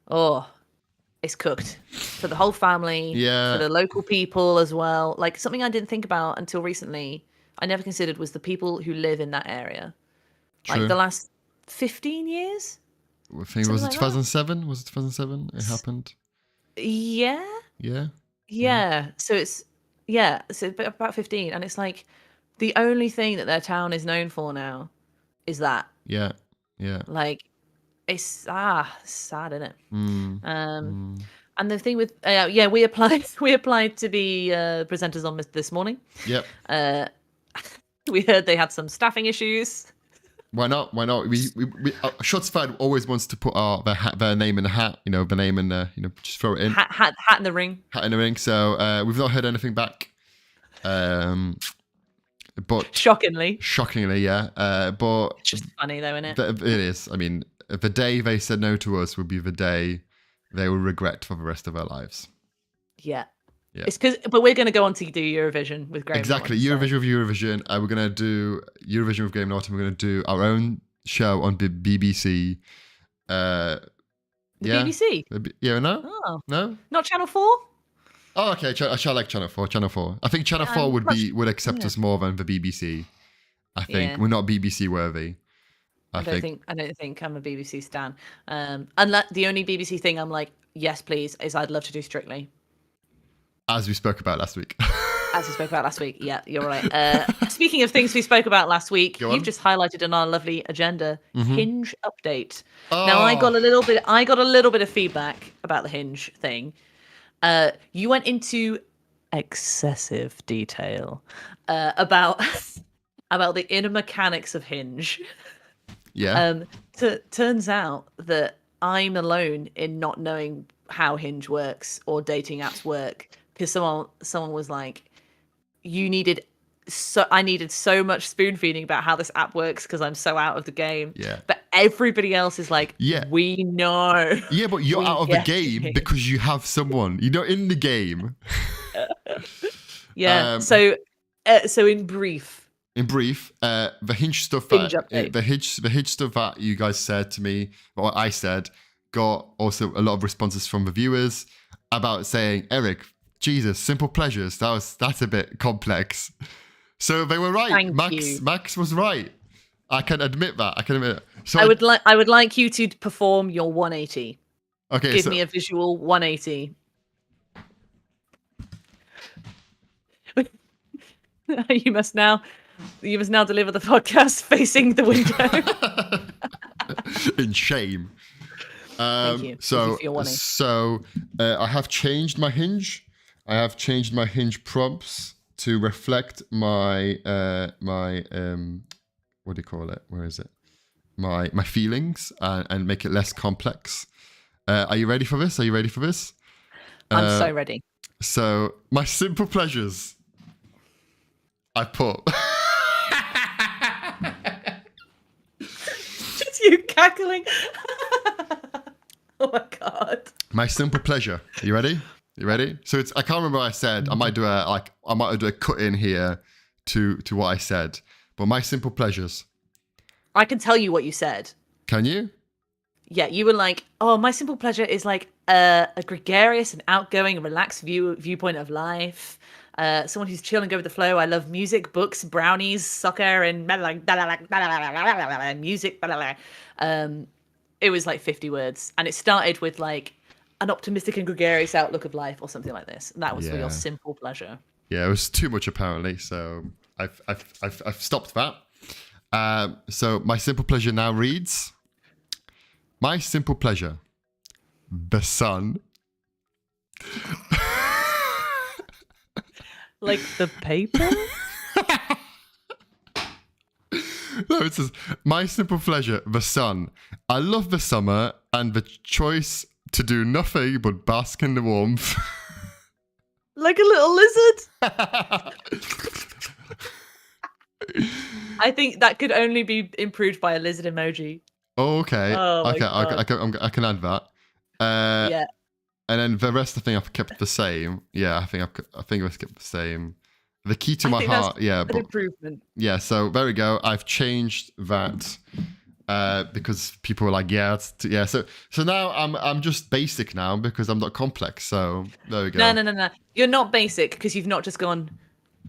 it's cooked for the whole family, Yeah. for the local people as well. Like, something I didn't think about until recently, I never considered, was the people who live in that area. True. Like the last 15 years? I think it was it 2007? Was it 2007 it happened? Yeah. Yeah. Yeah. So it's about 15. And it's like the only thing that their town is known for now is that. Yeah. Yeah. Like, it's sad, isn't it? Mm. And the thing with we applied to be presenters on this morning. Yep. We heard they had some staffing issues. Why not? We Shots Fired always wants to put their name in the hat. You know, the name in the, just throw it in. Hat in the ring. Hat in the ring. So we've not heard anything back. But Shockingly, yeah. But it's just funny though, isn't it? it is. I mean, the day they said no to us would be the day they will regret for the rest of their lives. Yeah. Yeah. It's but we're going to go on to do Eurovision with Graham. Exactly. Norton, Eurovision with Eurovision. We're going to do Eurovision with Graham Norton. We're going to do our own show on BBC. The BBC? Yeah, no? Oh. No? Not Channel 4? Oh, okay. I like Channel 4. Channel 4. I think Channel 4 would accept us more than the BBC. I think. We're not BBC worthy. I don't think I'm a BBC stan. And the only BBC thing I'm like, yes, please, is I'd love to do Strictly. As we spoke about last week. Yeah, you're right. Speaking of things we spoke about last week, Go on. you've just highlighted on our lovely agenda, Hinge update. Oh. Now I got a little bit of feedback about the Hinge thing. You went into excessive detail about the inner mechanics of Hinge. Yeah. Turns out that I'm alone in not knowing how Hinge works or dating apps work, because someone was like, I needed so much spoon feeding about how this app works because I'm so out of the game. Yeah. But everybody else is like, Yeah. we know. Yeah, but you're out of the game because you have someone. You're not in the game. Yeah. So in brief. The Hinge stuff Hinge update. the Hinge stuff that you guys said to me, or I said, got also a lot of responses from the viewers about saying, Eric, Jesus, simple pleasures. That's a bit complex. So they were right. Thank you. Max was right. I can admit that. So I would like you to perform your 180. Okay. Give me a visual 180. You must now deliver the podcast facing the window. In shame. Thank you. So, Thank you for your 180. I have changed my Hinge. I have changed my Hinge prompts to reflect my what do you call it? Where is it? My feelings and make it less complex. Are you ready for this? I'm so ready. So my simple pleasures. I put. Just you cackling. Oh my god. My simple pleasure. You ready? So I can't remember what I said. I might do a cut in here to what I said. But my simple pleasures. I can tell you what you said. Can you? Yeah, you were like, "Oh, my simple pleasure is like a gregarious and outgoing and relaxed viewpoint of life. Someone who's chill and go with the flow. I love music, books, brownies, soccer, and music." It was like 50 words, and it started with like an optimistic and gregarious outlook of life, or something like this. And that was for your simple pleasure. Yeah, it was too much apparently. So I've stopped that. So my simple pleasure now reads: my simple pleasure, the sun. Like the paper? No, it says, my simple pleasure, the sun. I love the summer and the choice to do nothing but bask in the warmth. Like a little lizard? I think that could only be improved by a lizard emoji. Oh, okay. Oh my Okay, God. I can add that. Yeah. And then the rest, I think I've kept the same. Yeah, I think I've kept the same. The key to I my think that's heart. Yeah, an but improvement. yeah. So there we go. I've changed that because people were like, yeah, yeah. So now I'm just basic now because I'm not complex. So there we go. No. You're not basic because you've not just gone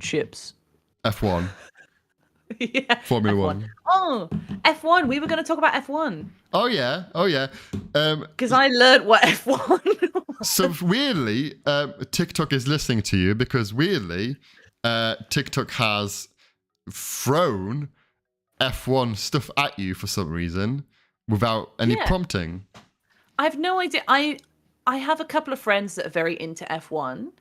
chips. F1, Yeah. Formula F1. One. Oh, F1. We were going to talk about F1 Oh yeah. because I learned what F1 was. So weirdly, TikTok is listening to you because weirdly, TikTok has thrown F1 stuff at you for some reason without any Yeah. prompting. I have no idea. I have a couple of friends that are very into F1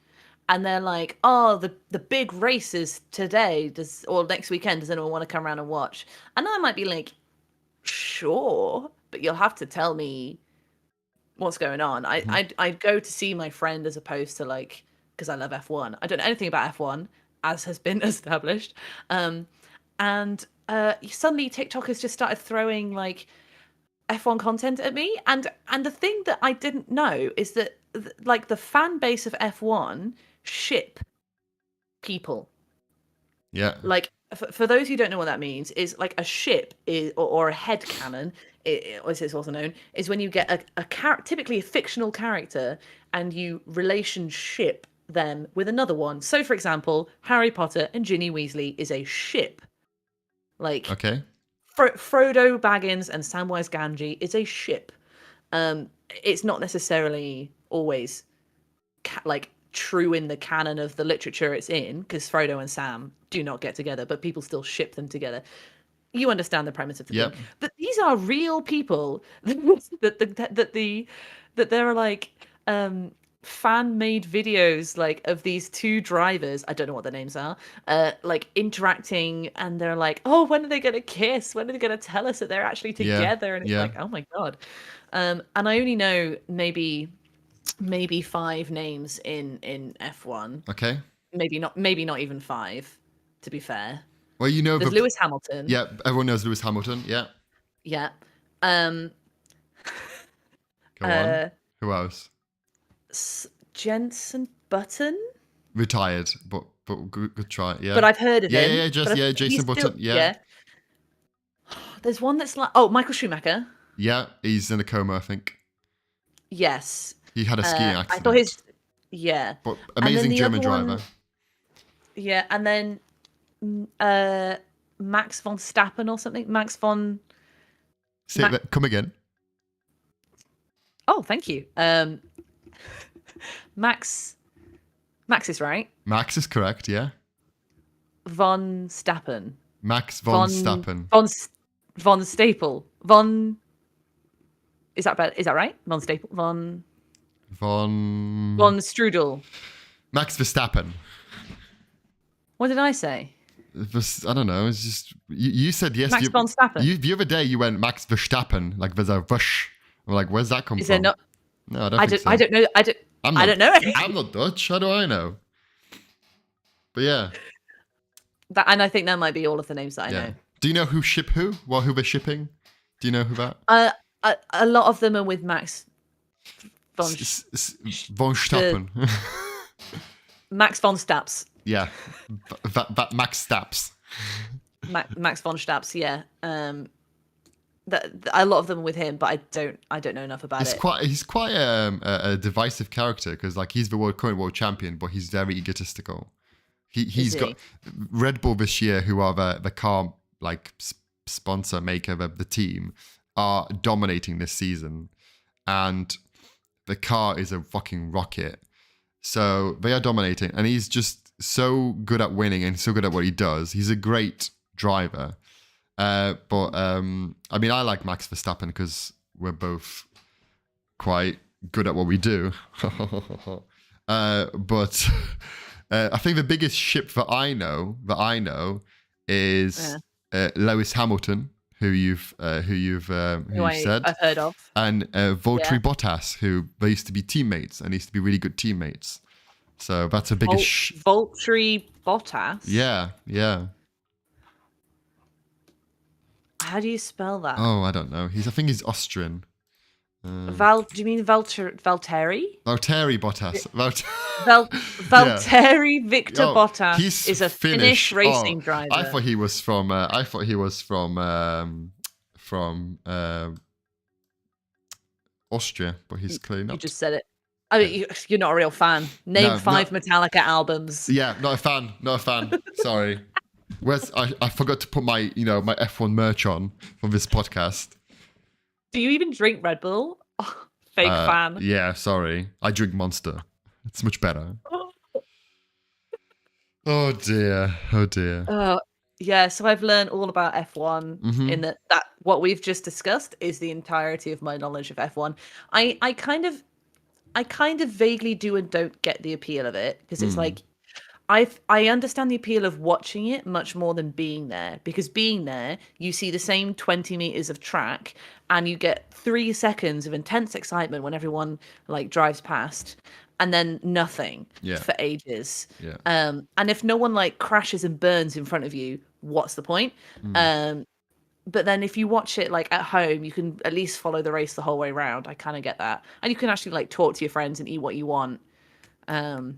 and they're like, "Oh, the big races today or next weekend, does anyone want to come around and watch?" And I might be like, "Sure, but you'll have to tell me what's going on." I'd go to see my friend as opposed to like because I love F1. I don't know anything about F1 as has been established. And suddenly TikTok has just started throwing like F1 content at me, and the thing that I didn't know is that like the fan base of F1 ship people. Yeah. Like for those who don't know what that means, is like a ship is or a head canon, as it's also known, is when you get typically a fictional character and you relationship them with another one. So, for example, Harry Potter and Ginny Weasley is a ship. Like Okay. Frodo Baggins and Samwise Gamgee is a ship. It's not necessarily always like true in the canon of the literature it's in, because Frodo and Sam do not get together, but people still ship them together. You understand the premise of the Yep. thing. But these are real people that there are like fan-made videos like of these two drivers, I don't know what their names are, like interacting, and they're like, "Oh, when are they gonna kiss? When are they gonna tell us that they're actually together?" And it's Yeah. like, oh my God. And I only know maybe 5 names in F1. Okay. Maybe not even 5, to be fair. Well, you know There's the Lewis Hamilton. yeah. Everyone knows Lewis Hamilton. Yeah. Yeah. Go on. Who else? Jenson Button. Retired, but good try. Yeah. But I've heard of Yeah, him. yeah, But yeah. he's Jason still- Button. Yeah. There's one that's like Michael Schumacher. Yeah. He's in a coma, I think. Yes. He had a skiing accident. I thought But And then amazing the German other one- driver. Yeah, and then Max von Stappen or something. Max von. Say that. Come again. Oh, thank you. Max is right. Max is correct. Yeah. Von Stappen. Max von Stappen. Von Staple. Von. Is that right? Von Staple. Von Strudel. Max Verstappen. What did I say? I don't know. It's just you said yes. Max von Stappen. The other day you went Max Verstappen, like there's a rush. I'm like, where's that come Is from? there not? No, I don't think so. I don't know. I don't know. I'm not Dutch. How do I know? But yeah. And I think that might be all of the names that I know. Do you know who ship who? Well, who they're shipping? Do you know who that? A lot of them are with Max von von Stappen. Max von Staps. Yeah, Max Staps. Max von Staps. Yeah. A lot of them are with him, but I don't know enough about it. He's quite a divisive character because like he's the current world champion, but he's very egotistical. He's got Red Bull this year, who are the car like sponsor maker of the team, are dominating this season, and the car is a fucking rocket. So they are dominating, and he's just so good at winning and so good at what he does. He's a great driver. But I mean, I like Max Verstappen because we're both quite good at what we do. But I think the biggest ship that I know is Lewis Hamilton, who you've said, I've heard of. and Valtteri Yeah. Bottas, who they used to be teammates and used to be really good teammates. So that's the biggest. Valtteri Bottas. Yeah. How do you spell that? Oh, I don't know. I think he's Austrian. Do you mean Valtteri? Valtteri Bottas. Valtteri Victor Oh, Bottas he's is a Finnish racing Oh, driver. I thought he was from. Austria, but he's clearly not. You just said it. I mean, you're not a real fan. Name No, 5 Metallica albums. Yeah, not a fan. Sorry. I forgot to put my my F1 merch on for this podcast. Do you even drink Red Bull? Oh, fake fan. Yeah, sorry. I drink Monster. It's much better. Oh dear. Yeah, so I've learned all about F1 Mhm. in that what we've just discussed is the entirety of my knowledge of F1. I kind of vaguely do and don't get the appeal of it because it's like I understand the appeal of watching it much more than being there, because being there you see the same 20 meters of track and you get 3 seconds of intense excitement when everyone like drives past and then nothing for ages. Yeah. And if no one like crashes and burns in front of you, what's the point? But then if you watch it like at home, you can at least follow the race the whole way around. I kind of get that. And you can actually like talk to your friends and eat what you want. The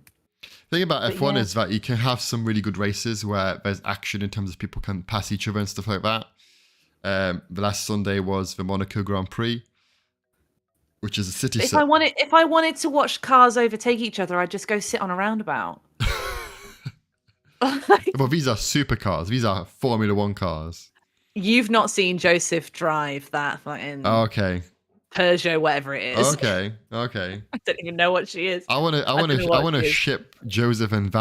thing about F1 is that you can have some really good races where there's action in terms of people can pass each other and stuff like that. The last Sunday was the Monaco Grand Prix, which is a city. If I wanted to watch cars overtake each other, I'd just go sit on a roundabout. Well, these are supercars. These are Formula One cars. You've not seen Joseph drive that fucking Okay. Peugeot, whatever it is. Okay. I don't even know what she is. I want to ship Joseph and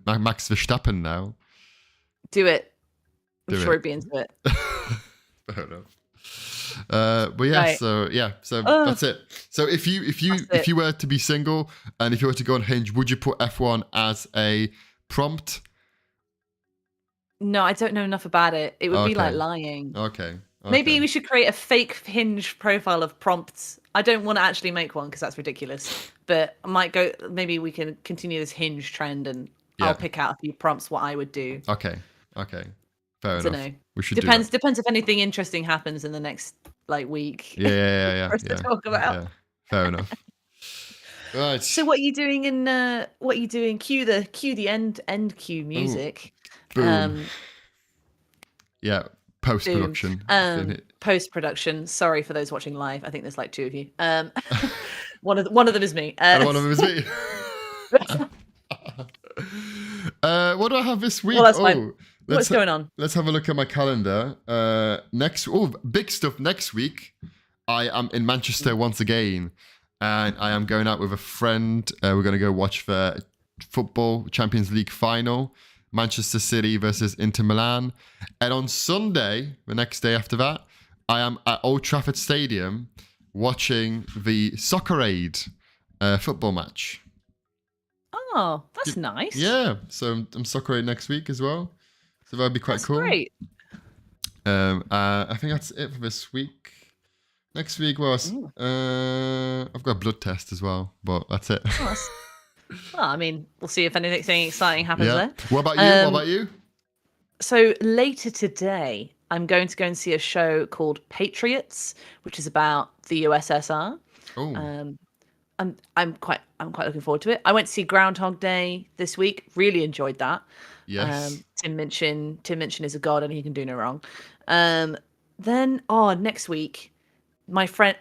Max Verstappen now. Do it. I'm Do sure it. he'd be into it. Fair enough. But yeah, Right. so that's it. So if you were to be single and if you were to go on Hinge, would you put F1 as a prompt? No, I don't know enough about it. It would be like Okay. lying. Okay. Maybe we should create a fake Hinge profile of prompts. I don't want to actually make one because that's ridiculous. But I might go. Maybe we can continue this Hinge trend, and Yeah. I'll pick out a few prompts what I would do. Okay. Fair I enough. don't know. We should Depends do if anything interesting happens in the next like week. that. Yeah. for us to talk about. Yeah. Fair enough. Right. So what are you doing in what are you doing? Cue the end cue music. Boom. Yeah. Post production. Post production. Sorry for those watching live. I think there's like 2 of you. One of them is me. And one of them is me. What do I have this week? Well, that's fine. What's going on? Let's have a look at my calendar. Big stuff next week. I am in Manchester once again, and I am going out with a friend. We're going to go watch the football Champions League final, Manchester City versus Inter Milan. And on Sunday, the next day after that, I am at Old Trafford Stadium watching the Soccer Aid football match. Oh, that's nice. Yeah, so I'm Soccer Aid next week as well. So that'd be quite cool. Great. I think that's it for this week. Next week was I've got a blood test as well, but that's it. Well, I mean, we'll see if anything exciting happens Yeah. there. What about you? What about you? So later today, I'm going to go and see a show called Patriots, which is about the USSR. Oh, I'm quite looking forward to it. I went to see Groundhog Day this week. Really enjoyed that. yes. Tim Minchin is a god and he can do no wrong. Then next week, my friend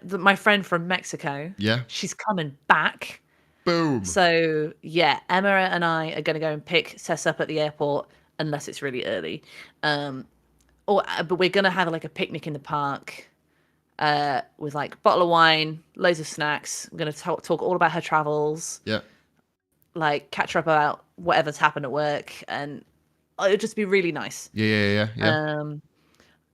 from Mexico, Yeah. she's coming back. Boom. So yeah, Emma and I are going to go and pick Sess up at the airport unless it's really early. But we're going to have like a picnic in the park with like a bottle of wine, loads of snacks. We're going to talk all about her travels, Yeah. like catch her up about whatever's happened at work, and it'll just be really nice. Yeah.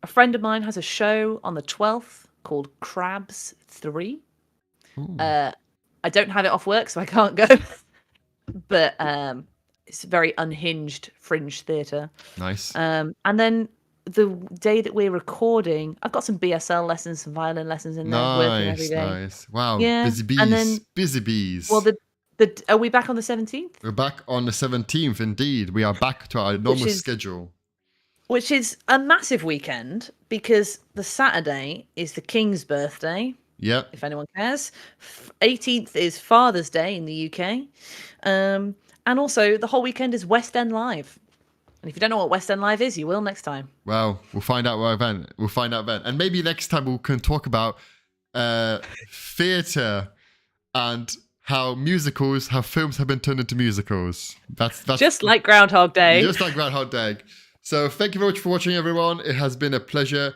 friend of mine has a show on the 12th called Crabs 3. Ooh, I don't have it off work, so I can't go. But it's very unhinged fringe theatre. nice. And then the day that we're recording, I've got some BSL lessons, some violin lessons in there, working every Nice, day. nice. Wow, Yeah, busy bees. and then- Busy bees. Well, are we back on the 17th? We're back on the 17th, indeed. We are back to our normal is- schedule. Which is a massive weekend because the Saturday is the King's birthday, Yep. if anyone cares. 18th is Father's Day in the UK. And also the whole weekend is West End Live. And if you don't know what West End Live is, you will next time. Well, we'll find out then. We'll find out then. And maybe next time we can talk about theatre and how films have been turned into musicals. That's Just like Groundhog Day. Just like Groundhog Day. So thank you very much for watching, everyone. It has been a pleasure.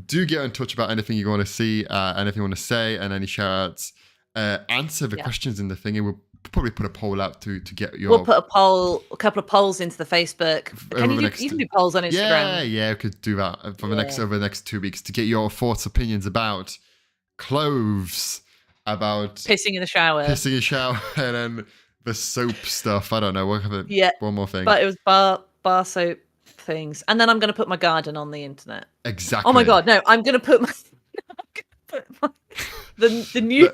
Do get in touch about anything you want to see, anything you want to say, and any shout-outs. Answer the questions in the thingy. We'll probably put a poll out to get your... We'll put a couple of polls into the Facebook. You can do polls on Instagram. Yeah, we could do that over the next 2 weeks to get your thoughts, opinions about clothes, about Pissing in the shower. pissing in shower, and then the soap stuff. I don't know. We'll have one more thing. But it was bar soap things. And then I'm going to put my garden on the internet. Exactly. Oh my God, no, I'm going to put the new...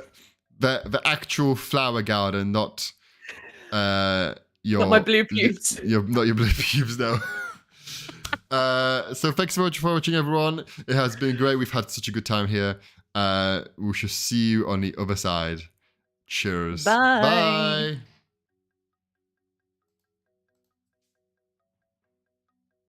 The actual flower garden, not your... Not my blue pubes. Not your blue pubes, no. So thanks so much for watching, everyone. It has been great. We've had such a good time here. We shall see you on the other side. Cheers. Bye. Bye.